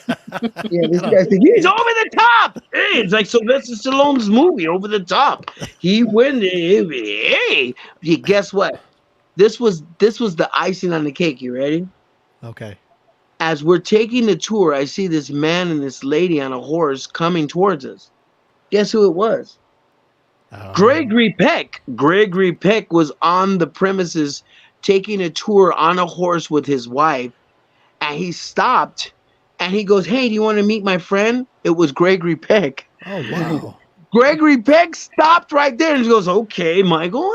Yeah, this guy's he's over the top. Hey, it's like Sylvester Stallone's movie, Over the Top. He went. Hey, guess what? This was the icing on the cake. You ready? Okay. As we're taking the tour, I see this man and this lady on a horse coming towards us. Guess who it was? Gregory Peck. Gregory Peck was on the premises taking a tour on a horse with his wife, and he stopped and he goes, "Hey, do you want to meet my friend?" It was Gregory Peck. Oh wow. Gregory Peck stopped right there and he goes, "Okay, Michael,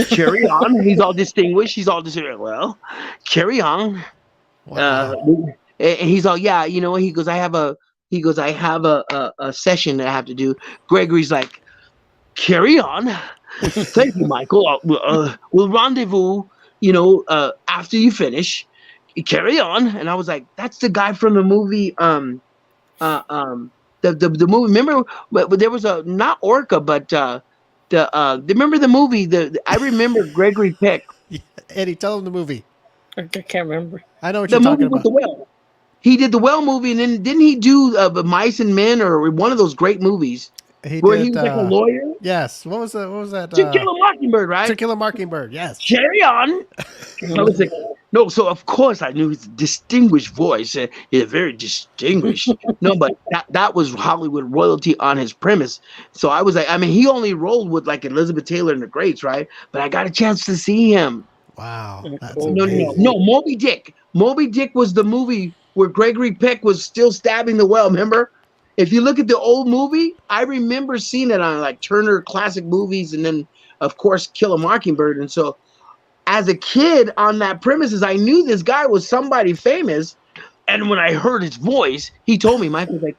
carry on." He's all distinguished. He's all distinguished. Well, carry on. Wow. And he's all, yeah, you know, he goes, I have a session that I have to do. Gregory's like, carry on. Thank you, Michael. We'll rendezvous, after you finish. Carry on. And I was like, that's the guy from the movie, the movie. Remember, there was a, not Orca, but remember the movie? I remember Gregory Peck. Eddie, tell him the movie. I can't remember. I know what you're talking about. The Whale. He did the Whale movie, and then didn't he do Mice and Men or one of those great movies where he was like a lawyer? Yes. What was that? To Kill a Mockingbird, right? To Kill a Mockingbird. Yes. Carry on. I was like, no. So of course I knew his distinguished voice. He's very distinguished. No, but that was Hollywood royalty on his premise. So I was like, I mean, he only rolled with like Elizabeth Taylor and the greats, right? But I got a chance to see him. Wow. That's No, Moby Dick. Moby Dick was the movie where Gregory Peck was still stabbing the whale, remember? If you look at the old movie, I remember seeing it on like Turner Classic Movies and then, of course, Kill a Mockingbird. And so as a kid on that premises, I knew this guy was somebody famous. And when I heard his voice, he told me, Michael's like,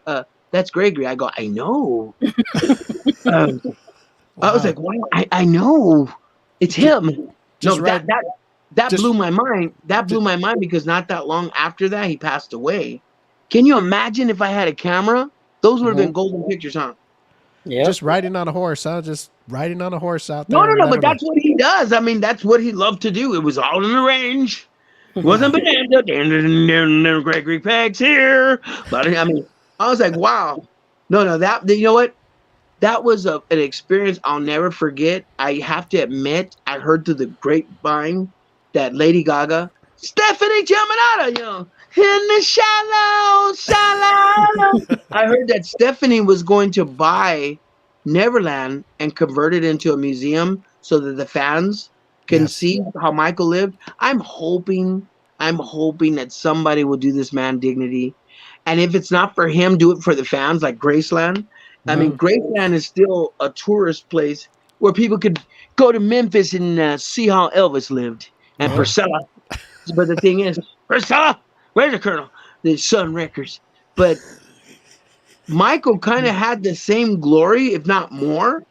that's Gregory. I go, I know. Wow. I was like, wow, I know. It's him. Just no, right. that blew my mind. That blew my mind because not that long after that, he passed away. Can you imagine if I had a camera? Those would have been golden pictures, huh? Yeah. Just riding on a horse, huh? Just riding on a horse out there. No, but that's what he does. I mean, that's what he loved to do. It was all in the range. Wasn't Bonanza, Gregory Peck's here. But I mean, I was like, wow. No, that, you know what? That was an experience I'll never forget. I have to admit, I heard through the grapevine that Lady Gaga, Stephanie Germanotta, you know, in the shallow. I heard that Stephanie was going to buy Neverland and convert it into a museum so that the fans can see how Michael lived. I'm hoping that somebody will do this man dignity. And if it's not for him, do it for the fans, like Graceland. I mean, Graceland is still a tourist place where people could go to Memphis and see how Elvis lived and Priscilla. But the thing is, Priscilla, where's the Colonel? The Sun Records. But Michael kind of had the same glory, if not more.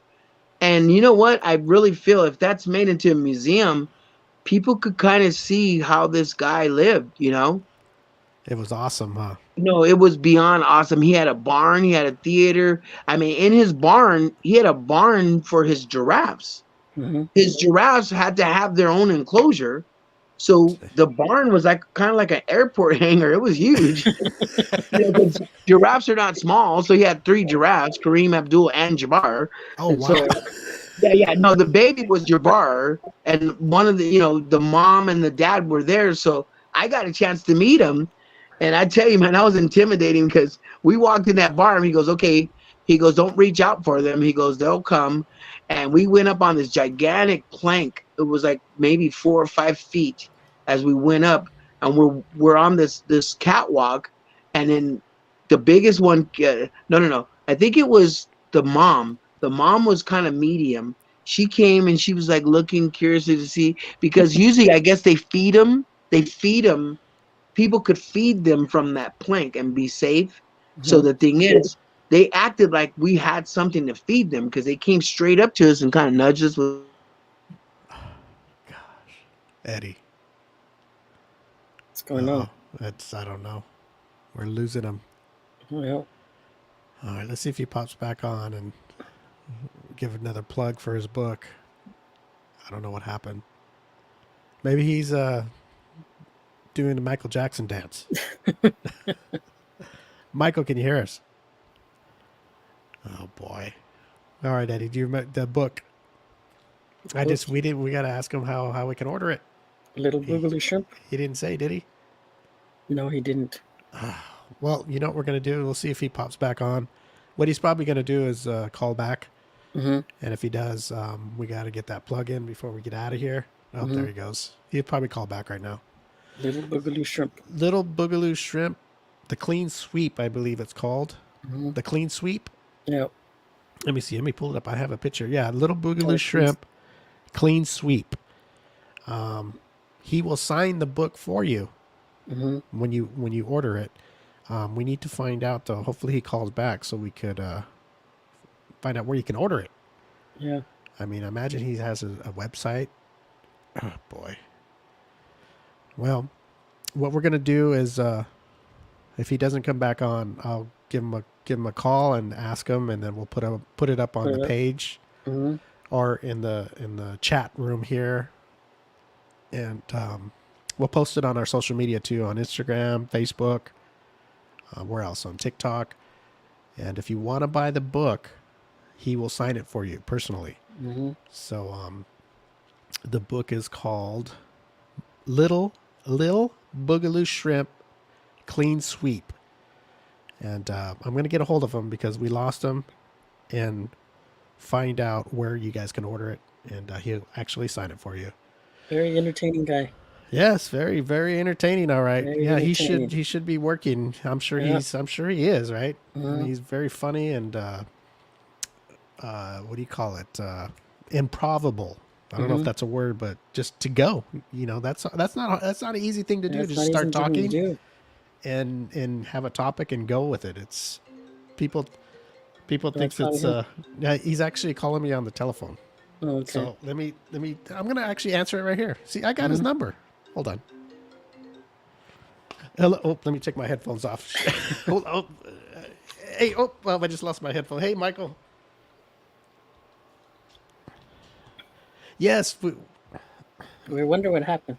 And you know what? I really feel if that's made into a museum, people could kind of see how this guy lived, you know? It was awesome, huh? No, it was beyond awesome. He had a barn, he had a theater. I mean, in his barn, he had a barn for his giraffes. His giraffes had to have their own enclosure. So the barn was like kind of like an airport hangar. It was huge. Giraffes are not small. So he had 3 giraffes, Kareem, Abdul, and Jabbar. Oh, wow. So, yeah. No, the baby was Jabbar. And one of the, the mom and the dad were there. So I got a chance to meet him. And I tell you, man, that was intimidating because we walked in that barn. He goes, okay. He goes, don't reach out for them. He goes, they'll come. And we went up on this gigantic plank. It was like maybe 4 or 5 feet as we went up. And we're on this catwalk. And then the biggest one, no. I think it was the mom. The mom was kind of medium. She came and she was like looking curiously to see. Because usually I guess they feed them. People could feed them from that plank and be safe. So the thing is, they acted like we had something to feed them because they came straight up to us and kind of nudged us with. Gosh, Eddie, What's going on? I don't know. We're losing him. Yeah. All right, let's see if he pops back on and give another plug for his book. I don't know what happened. Maybe he's doing the Michael Jackson dance. Michael, can you hear us? Oh boy. All right, Eddie, do you remember the book? We got to ask him how we can order it. Little Boogaloo Shrimp? He didn't say, did he? No, he didn't. Well, you know what we're going to do? We'll see if he pops back on. What he's probably going to do is call back. And if he does, we got to get that plug in before we get out of here. Oh, there he goes. He'll probably call back right now. Little Boogaloo Shrimp. Little Boogaloo Shrimp. The Clean Sweep, I believe it's called. The Clean Sweep. Yeah. Let me see. Let me pull it up. I have a picture. Yeah, Little Boogaloo Shrimp. Clean Sweep. He will sign the book for you when you order it. We need to find out, though. Hopefully he calls back so we could find out where you can order it. Yeah. I mean, imagine he has a website. Oh, boy. Well, what we're going to do is if he doesn't come back on, I'll give him a call and ask him, and then we'll put it up on the page or in the chat room here. And we'll post it on our social media too, on Instagram, Facebook, where else? On TikTok. And if you want to buy the book, he will sign it for you personally. So the book is called Little Boogaloo Shrimp Clean Sweep. And I'm going to get a hold of him because we lost him and find out where you guys can order it. And he'll actually sign it for you. Very entertaining guy. Yes, very, very entertaining. All right. Very yeah, entertaining. he should be working. I'm sure he is, right? He's very funny and what do you call it? Improbable. I don't know if that's a word, but just to go. You know, that's not an easy thing to do. Just start talking and have a topic and go with it. It's people thinks it's he's actually calling me on the telephone. Oh, okay. So let me. I'm gonna actually answer it right here. See, I got his number. Hold on. Hello. Oh, let me take my headphones off. Hold. Oh, hey. Oh, well, I just lost my headphone. Hey, Michael. Yes. We wonder what happened.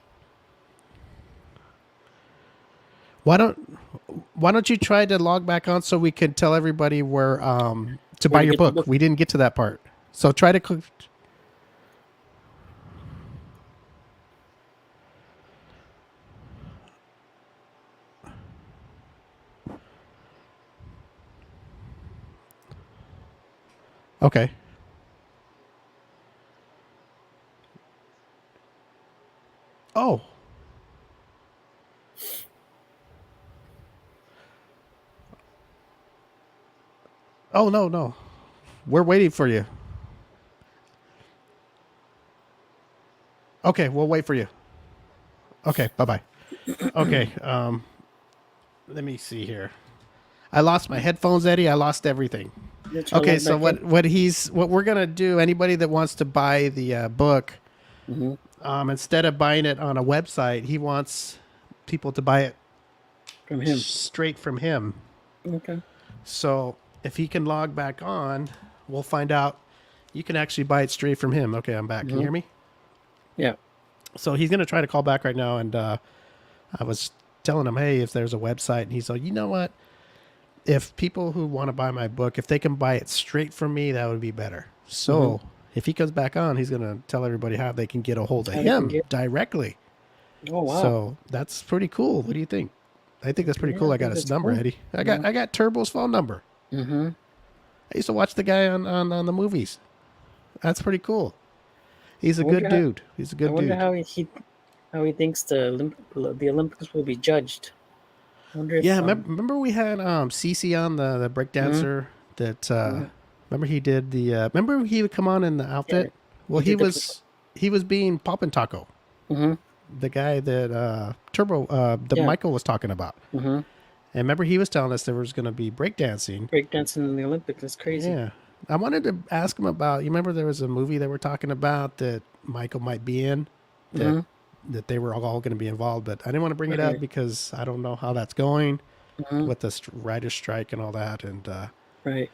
Why don't you try to log back on so we can tell everybody where to buy to your get the book? book. We didn't get to that part. So try to click. Okay. Oh. Oh, no. We're waiting for you. Okay, we'll wait for you. Okay, bye-bye. Okay, let me see here. I lost my headphones, Eddie. I lost everything. Okay, so what we're gonna do? Anybody that wants to buy the book, instead of buying it on a website, he wants people to buy it From him. straight from him. Okay. So if he can log back on, we'll find out. You can actually buy it straight from him. Okay, I'm back. Can you hear me? Yeah. So he's gonna try to call back right now, and I was telling him, hey, if there's a website, and he's like, you know what? If people who want to buy my book, if they can buy it straight from me, that would be better. So if he comes back on, he's going to tell everybody how they can get a hold of him directly. Oh, wow. So that's pretty cool. What do you think? I think that's pretty cool. I got his number, cool. Eddie. I got Turbo's phone number. Mm-hmm. I used to watch the guy on the movies. That's pretty cool. He's a good dude. He's a good dude. I wonder how he thinks the Olympics will be judged. Yeah, remember we had Cece on, the breakdancer that remember he did the remember he would come on in the outfit? Yeah, well, he was being Poppin' Taco. Mm-hmm. The guy that Michael was talking about. Mm-hmm. And remember he was telling us there was going to be breakdancing. Breakdancing in the Olympics. That's crazy. Yeah. I wanted to ask him about, you remember there was a movie they were talking about that Michael might be in that they were all going to be involved, but I didn't want to bring it up because I don't know how that's going with the writer's strike and all that. And, right.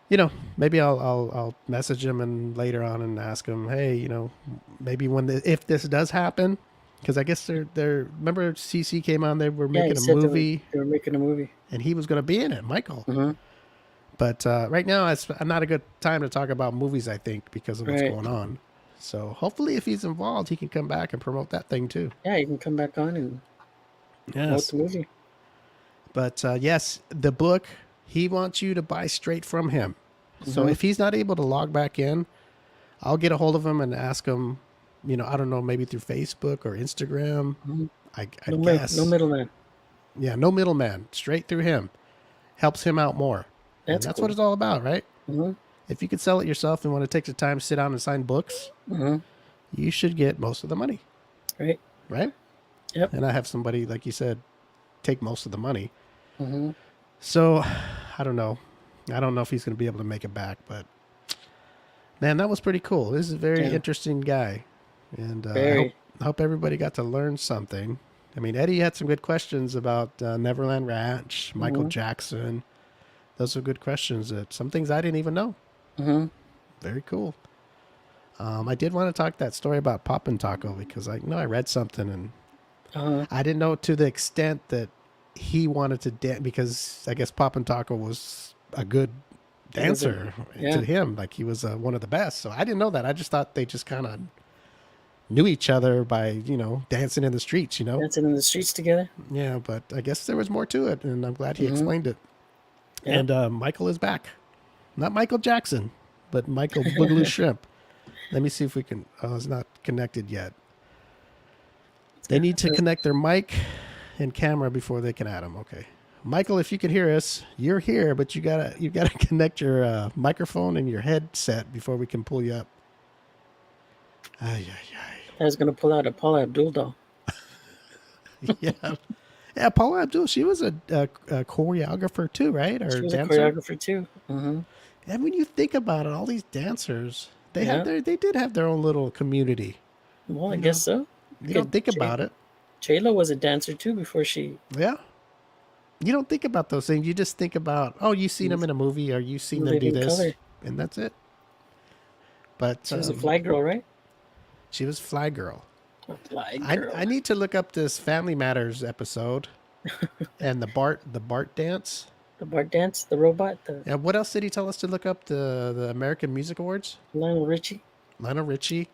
You know, maybe I'll message him and later on and ask him, hey, you know, maybe if this does happen, because I guess they're remember CC came on, they were making a movie. They were making a movie. And he was going to be in it, Michael. Mm-hmm. But right now, it's not a good time to talk about movies, I think, because of what's going on. So hopefully if he's involved, he can come back and promote that thing too. Yeah, he can come back on and promote the movie. But yes, the book, he wants you to buy straight from him. Mm-hmm. So if he's not able to log back in, I'll get a hold of him and ask him, you know, I don't know, maybe through Facebook or Instagram. Mm-hmm. I guess. No middleman. Yeah, no middleman. Straight through him. Helps him out more. That's cool. What it's all about, right? Mm-hmm. If you could sell it yourself and want to take the time to sit down and sign books, you should get most of the money. Right. Right? Yep. And I have somebody, like you said, take most of the money. Mm-hmm. So, I don't know. I don't know if he's going to be able to make it back, but man, that was pretty cool. This is a very interesting guy. And I hope everybody got to learn something. I mean, Eddie had some good questions about Neverland Ranch, Michael Jackson. Those are good questions. Some things I didn't even know. Mm-hmm. Very cool. I did want to talk that story about Poppin' Taco because I read something and I didn't know to the extent that he wanted to dance because I guess Poppin' Taco was a good dancer to him. Like he was one of the best. So I didn't know that. I just thought they just kind of knew each other by, you know, dancing in the streets, you know. Dancing in the streets together. Yeah, but I guess there was more to it and I'm glad he explained it. Yeah. And Michael is back. Not Michael Jackson, but Michael Boogaloo Shrimp. Let me see if we can... Oh, it's not connected yet. They need to connect their mic and camera before they can add them. Okay. Michael, if you can hear us, you're here, but you gotta connect your microphone and your headset before we can pull you up. I was going to pull out a Paula Abdul doll. Yeah. Yeah, Paula Abdul, she was a choreographer too, right? Or she was dancer? a choreographer too. Mm-hmm. And when you think about it, all these dancers, Yeah. They did have their own little community. Well, I guess so. You don't think about it. J-Lo was a dancer too before she. Yeah. You don't think about those things. You just think about, oh, you seen them in a movie, or you seen them do Living this, color. and that's it. But She was a fly girl, right? she was Fly Girl. A fly I girl. need to look up this Family Matters episode and the Bart dance. The Bart dance, the robot, the Yeah, what else did he tell us to look up? The American Music Awards, Lionel Richie. Lionel Richie,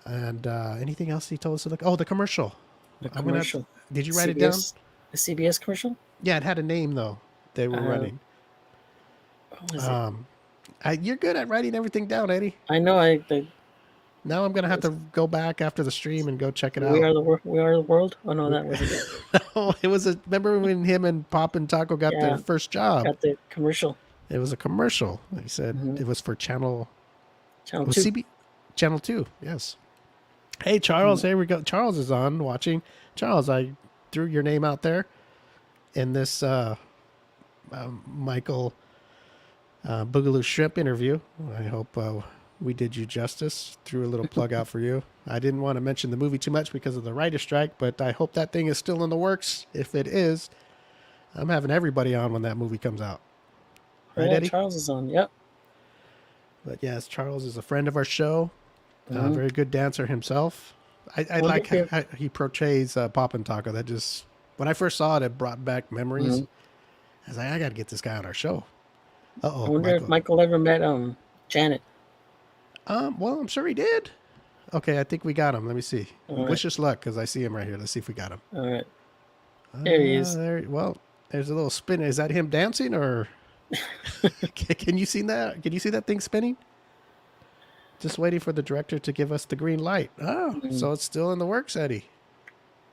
and anything else he told us to look? Oh, the commercial. The I'm gonna have commercial. did you write it down? The CBS commercial? Yeah, it had a name though. They were running. What was it? You're good at writing everything down, Eddie. I know. Now I'm gonna have to go back after the stream and go check it out. We are the world. Oh no, that wasn't it. Oh, it was remember when him and Pop and Taco got their first job? Got the commercial. It was a commercial. He said it was for Channel Channel was 2. Channel 2. Yes. Hey Charles, here we go. Charles is on watching. Charles, I threw your name out there in this Michael Boogaloo Shrimp interview. I hope we did you justice. Threw a little plug out for you. I didn't want to mention the movie too much because of the writer's strike, but I hope that thing is still in the works. If it is, I'm having everybody on when that movie comes out. Right, Yeah, Eddie? Charles is on. Yep. But yes, Charles is a friend of our show. Very good dancer himself. I like how he portrays Pop and Taco. That just, when I first saw it, it brought back memories. I was like, I got to get this guy on our show. Uh-oh. I wonder if Michael ever met Janet. Well, I'm sure he did. Okay, I think we got him. Let me see. All Wish us luck because I see him right here. Let's see if we got him. All right. There he is. Well, there's a little spin. Is that him dancing or can you see that? Can you see that thing spinning? Just waiting for the director to give us the green light. Oh, so it's still in the works, Eddie.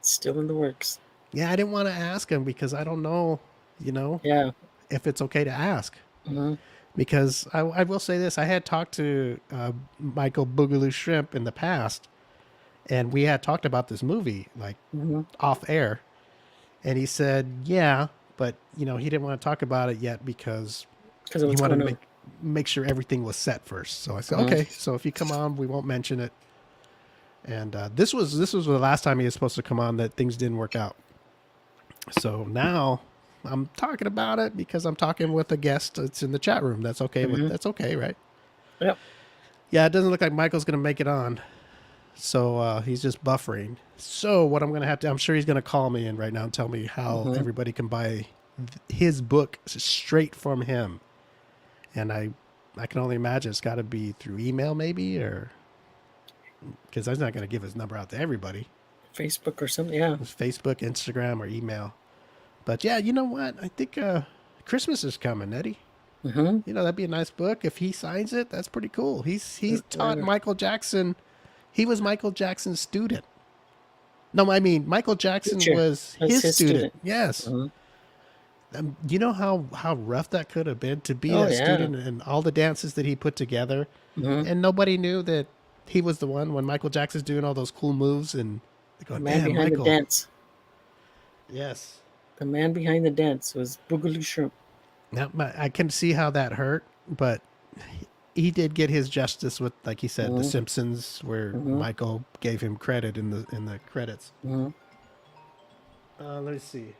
Still in the works. Yeah, I didn't want to ask him because I don't know, Yeah. if it's okay to ask. Because I will say this. I had talked to Michael Boogaloo Shrimp in the past, and we had talked about this movie, like, off air. And he said, yeah, but, he didn't want to talk about it yet because he wanted to make sure everything was set first. So I said, okay, so if you come on, we won't mention it. And this was the last time he was supposed to come on that things didn't work out. So now I'm talking about it because I'm talking with a guest that's in the chat room. That's okay. That's okay, right? Yep. Yeah, it doesn't look like Michael's going to make it on. So he's just buffering. So what I'm going to have to, I'm sure he's going to call me in right now and tell me how everybody can buy his book straight from him. And I can only imagine it's got to be through email maybe, or because he's not going to give his number out to everybody. Facebook or something. Yeah. Facebook, Instagram, or email. But yeah, you know what? I think Christmas is coming, Eddie. That'd be a nice book. If he signs it, that's pretty cool. He's taught Michael Jackson. He was Michael Jackson's student. No, I mean, Michael Jackson was his student. Yes. You know how rough that could have been to be that student and all the dances that he put together. And nobody knew that he was the one when Michael Jackson's doing all those cool moves and going, man behind Michael. the dance. Yes. The man behind the dance was Boogaloo Shrimp. Now, I can see how that hurt, but he did get his justice with, like he said, The Simpsons, where Michael gave him credit in the credits. Let me see.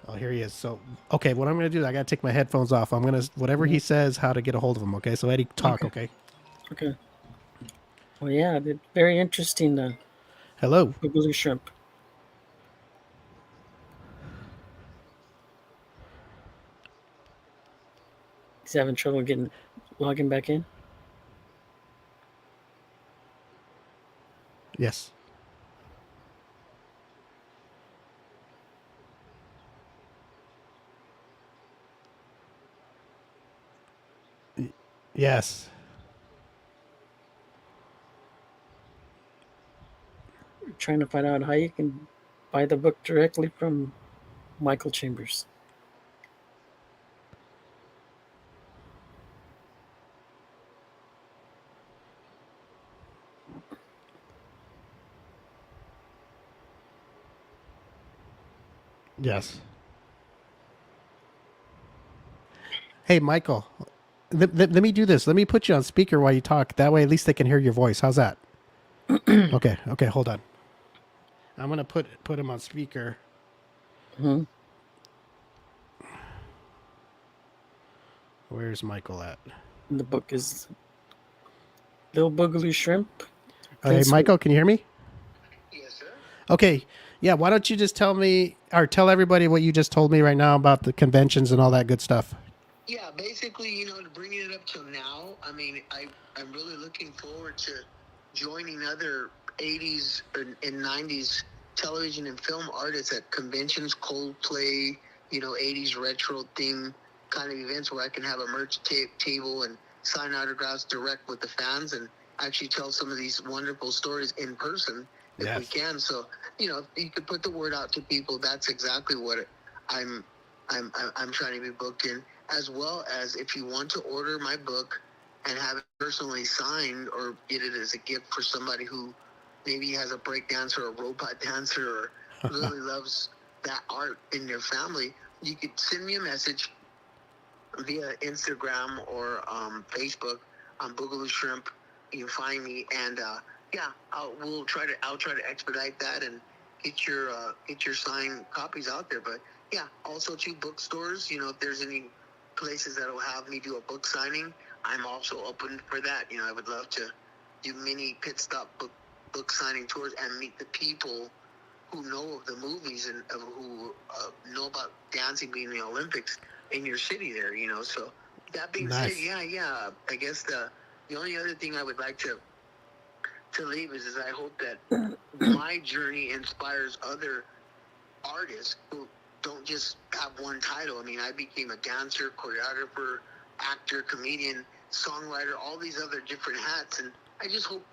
Oh, here he is. So, okay, what I'm going to do, I got to take my headphones off. I'm going to, whatever he says, how to get a hold of him, okay? So, Eddie, talk, okay? Okay. Well, yeah, very interesting. Hello. Boogaloo Shrimp. He's having trouble logging back in. Yes. Yes. We're trying to find out how you can buy the book directly from Michael Chambers. Yes. Hey, Michael. let me do this. Let me put you on speaker while you talk. That way, at least they can hear your voice. How's that? Okay. Hold on. I'm gonna put him on speaker. Mm-hmm. Where's Michael at? The book is Little Boogaloo Shrimp. Hey, Michael, can you hear me? Yes, sir. Okay. Yeah. Why don't you just tell me or tell everybody what you just told me right now about the conventions and all that good stuff? Yeah, basically, bringing it up till now, I mean, I'm really looking forward to joining other 80s and 90s television and film artists at conventions, Coldplay, 80s retro theme kind of events where I can have a merch table and sign autographs direct with the fans and actually tell some of these wonderful stories in person if we can. So, if you could put the word out to people, that's exactly what I'm trying to be booked in. As well as if you want to order my book and have it personally signed or get it as a gift for somebody who maybe has a break dancer or a robot dancer or really loves that art in their family, you could send me a message via Instagram or Facebook on Boogaloo Shrimp. You can find me, and I'll try to expedite that and get your signed copies out there. But yeah, also to bookstores. If there's any places that will have me do a book signing, I'm also open for that. I would love to do mini pit stop book signing tours and meet the people who know of the movies and who know about dancing being in the Olympics in your city there. So that being said, yeah. I guess the only other thing I would like to leave is I hope that my journey inspires other artists who don't just have one title. I mean, I became a dancer, choreographer, actor, comedian, songwriter, all these other different hats. And I just hope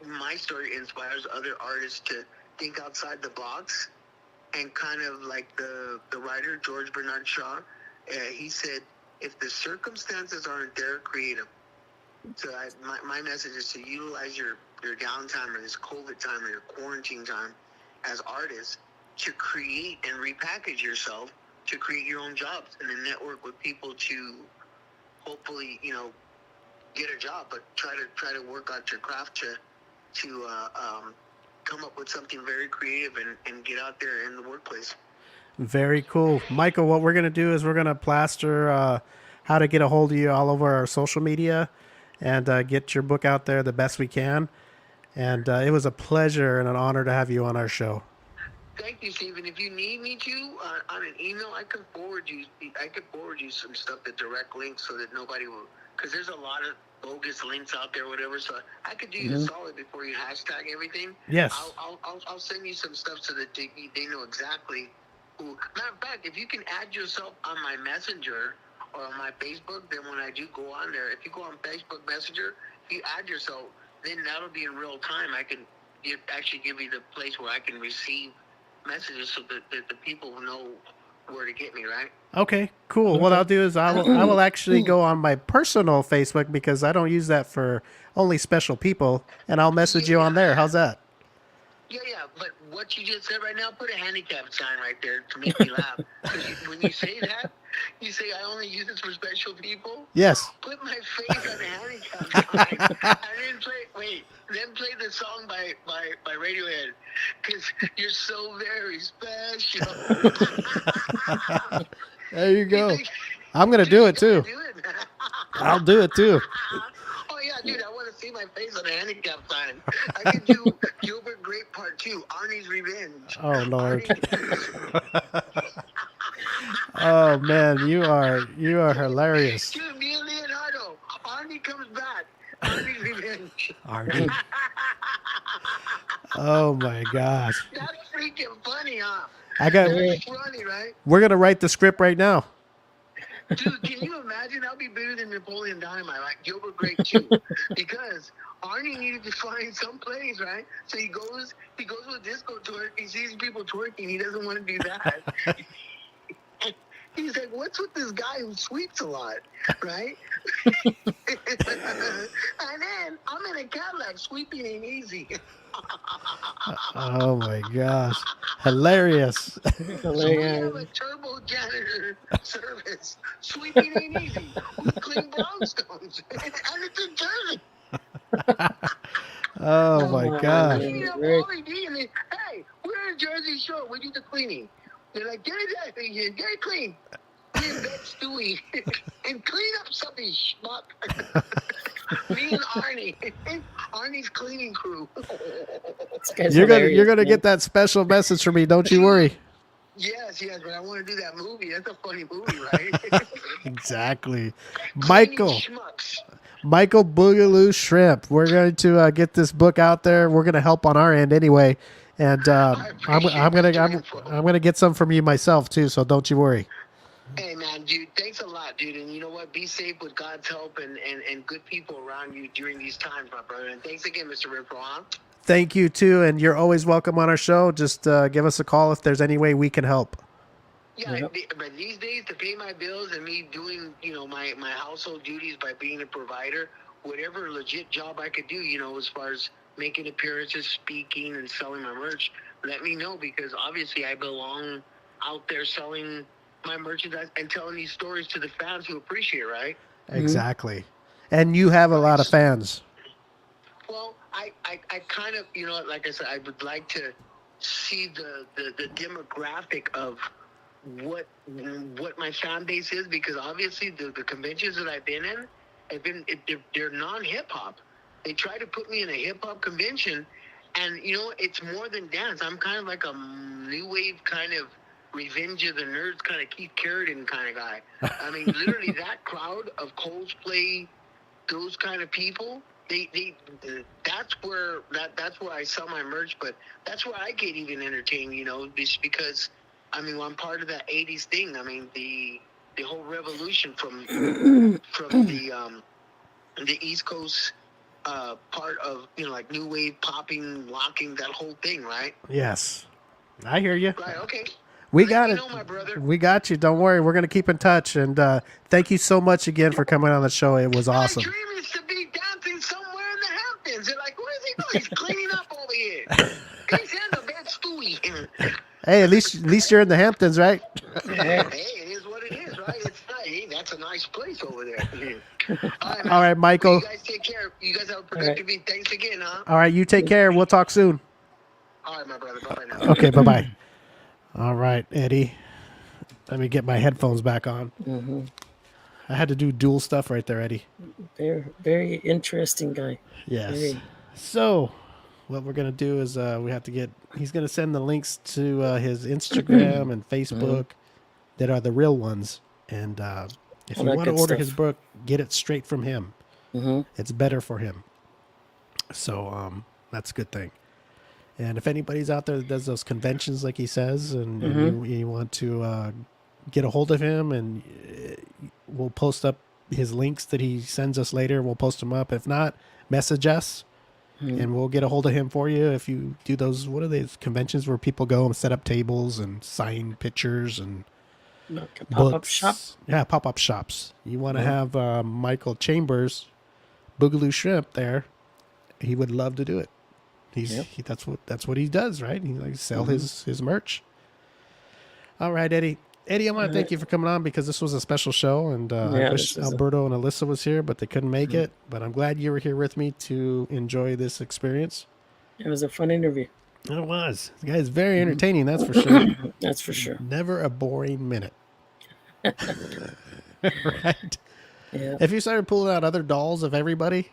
my story inspires other artists to think outside the box. And kind of like the writer, George Bernard Shaw, he said, if the circumstances aren't there, create them. So my message is to utilize your downtime or this COVID time or your quarantine time as artists to create and repackage yourself to create your own jobs and then network with people to hopefully get a job, but try to work out your craft to come up with something very creative and get out there in the workplace. Very cool. Michael, what we're going to do is we're going to plaster how to get a hold of you all over our social media and get your book out there the best we can. And it was a pleasure and an honor to have you on our show. Thank you, Stephen. If you need me to, on an email, I can forward you some stuff, the direct links, so that nobody will, because there's a lot of bogus links out there, whatever. So I could do you a solid before you hashtag everything. Yes. I'll send you some stuff so that they know exactly who. Matter of fact, if you can add yourself on my Messenger or on my Facebook, then when I do go on there, if you go on Facebook Messenger, if you add yourself, then that'll be in real time. I can actually give you the place where I can receive messages so that the people know where to get me, right? Okay, cool. What I'll do is I will actually go on my personal Facebook because I don't use that for only special people, and I'll message you on there. How's that? Yeah, but what you just said right now, put a handicap sign right there to make me laugh. Because when you say that, you say I only use this for special people. Yes. Put my face on the handicap sign, and then play the song by Radiohead, because you're so very special. There you go. I'm gonna do it too. I'll do it too. Oh yeah, dude, I want to see my face on a handicap sign. I can do Gilbert Grape Part 2, Arnie's Revenge. Oh Lord. Oh man, you are hilarious. Dude, me and Leonardo, Arnie comes back. Arnie's Revenge. Arnie. Oh my gosh. That's freaking funny, huh? It's funny, right? We're gonna write the script right now. Dude, can you imagine? That'd be bigger than Napoleon Dynamite, like Gilbert Grape 2. Because Arnie needed to find some place, right? So he goes with disco twerk. He sees people twerking. He doesn't want to do that. He's like, what's with this guy who sweeps a lot, right? And then I'm in a Cadillac, sweeping ain't easy. Oh my gosh. Hilarious. So we have a turbo janitor service. Sweeping ain't easy. We clean brownstones. And it's in Jersey. Oh my gosh. Cleaning up Pauly D and hey, we're in Jersey Shore. We do the cleaning. They're like, get it clean. Me and Bet Stewie and clean up something, schmuck. Me and Arnie. Arnie's cleaning crew. You're gonna get that special message from me. Don't you worry. Yes, but I want to do that movie. That's a funny movie, right? Exactly. Michael Boogaloo Shrimp. We're going to get this book out there. We're going to help on our end anyway, and I'm gonna get some from you myself too. So don't you worry. Hey man, dude, thanks a lot, dude. And you know what? Be safe with God's help and good people around you during these times, my brother. And thanks again, Mr. Renfro, huh? Thank you too, and you're always welcome on our show. Just give us a call if there's any way we can help. Yeah, but these days to pay my bills and me doing, my household duties by being a provider, whatever legit job I could do, as far as making appearances, speaking, and selling my merch, let me know, because obviously I belong out there selling my merchandise and telling these stories to the fans who appreciate it, right? Exactly. And you have a lot of fans. Well, I kind of, like I said, I would like to see the demographic of what my fan base is, because obviously the conventions that I've been in, they're non-hip-hop. They try to put me in a hip-hop convention, and, it's more than dance. I'm kind of like a new wave kind of Revenge of the Nerds kind of Keith Carradine kind of guy. I mean, literally that crowd of Coldplay, those kind of people, that's where I sell my merch, but that's where I get even entertained, just because, I mean, I'm part of that 80s thing. I mean, the whole revolution from the East Coast part of, like new wave, popping, locking, that whole thing, right? Yes. I hear you. Right, okay. We got it. My brother. We got you. Don't worry. We're going to keep in touch. And thank you so much again for coming on the show. It was awesome. My dream is to be dancing somewhere in the Hamptons. They're like, where is he going? He's cleaning up over here. He's in the bed, Stewie. Hey, at least you're in the Hamptons, right? Hey, it is what it is, right? It's nice. Hey, that's a nice place over there. All right, Michael. You guys take care. You guys have a productive week. Thanks again, huh? All right, you take care. We'll talk soon. All right, my brother. Bye-bye now. Okay, bye-bye. All right, Eddie. Let me get my headphones back on. Mm-hmm. I had to do dual stuff right there, Eddie. Very interesting guy. Yes. So, what we're going to do is he's going to send the links to his Instagram and Facebook that are the real ones. And if you want to order his book, get it straight from him. Mm-hmm. It's better for him. So, that's a good thing. And if anybody's out there that does those conventions, like he says, and you want to get a hold of him, and we'll post up his links that he sends us later. We'll post them up. If not, message us, and we'll get a hold of him for you. If you do those, what are these conventions where people go and set up tables and sign pictures and like a pop-up shop? Yeah, pop-up shops. You want to have Michael Chambers, Boogaloo Shrimp there. He would love to do it. That's what he does, right? He likes to sell his merch. All right, Eddie. Eddie, I want to thank you for coming on, because this was a special show, and I wish Alberto and Alyssa was here, but they couldn't make it. But I'm glad you were here with me to enjoy this experience. It was a fun interview. It was. The guy is very entertaining, that's for sure. That's for sure. Never a boring minute. Right? Yeah. If you started pulling out other dolls of everybody,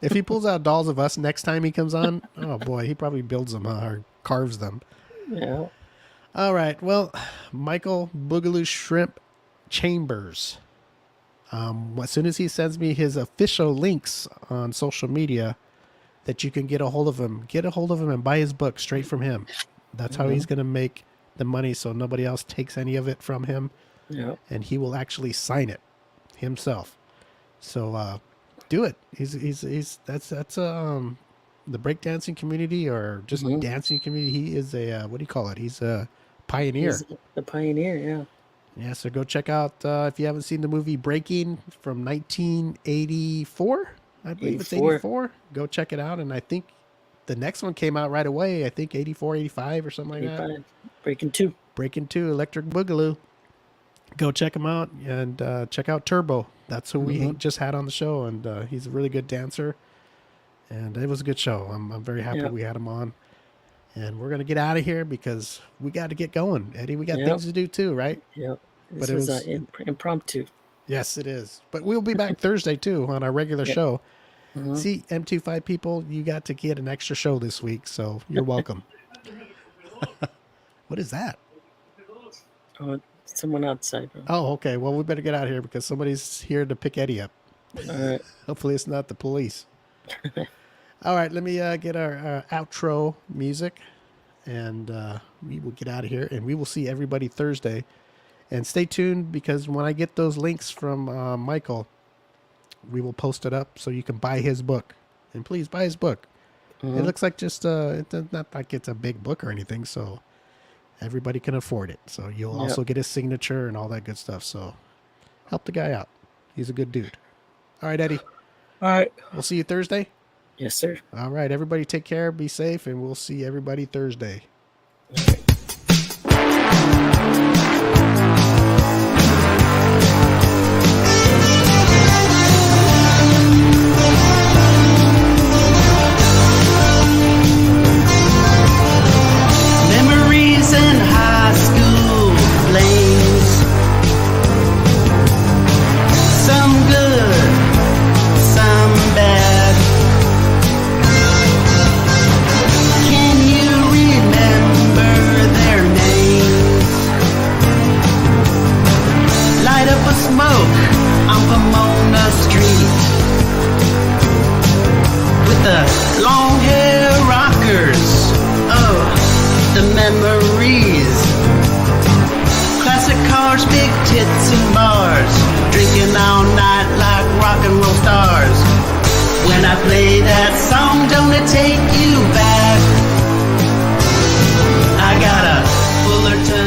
if he pulls out dolls of us next time he comes on, oh boy, he probably builds them or carves them. Yeah. All right. Well, Michael Boogaloo Shrimp Chambers. As soon as he sends me his official links on social media that you can get a hold of him and buy his book straight from him. That's how he's going to make the money, so nobody else takes any of it from him. Yeah. And he will actually sign it himself. So, do it. That's the breakdancing community, or just dancing community. He is a what do you call it? He's a pioneer. He's the pioneer, yeah. Yeah, so go check out, if you haven't seen the movie Breaking from 1984, I believe it's 84. Go check it out. And I think the next one came out right away. I think 84, 85 or something like that. Breaking 2. Breaking 2, Electric Boogaloo. Go check him out and check out Turbo. That's who we just had on the show, and he's a really good dancer. And it was a good show. I'm very happy we had him on. And we're going to get out of here because we got to get going. Eddie, we got things to do too, right? Yep. This was impromptu. Yes, it is. But we'll be back Thursday too on our regular show. See, M25 people, you got to get an extra show this week, so you're welcome. What is that? Oh, someone outside. Bro. Oh, okay. Well, we better get out of here because somebody's here to pick Eddie up. All right. Hopefully it's not the police. All right, let me get our outro music, and we will get out of here, and we will see everybody Thursday. And stay tuned because when I get those links from Michael, we will post it up so you can buy his book. And please buy his book. It looks like just it's not like it's a big book or anything, so everybody can afford it. So you'll also get his signature and all that good stuff. So help the guy out. He's a good dude. All right, Eddie. All right. We'll see you Thursday. Yes, sir. All right, everybody take care, be safe, and we'll see everybody Thursday. All right. Memories in high school flames, some good, some bad. Can you remember their names? Light up a smoke on Pomona Street with the long hair rockers. Oh, the memories. Classic cars, big tits and bars, drinking all night like rock and roll stars. When I play that song, don't it take you back? I got a Fullerton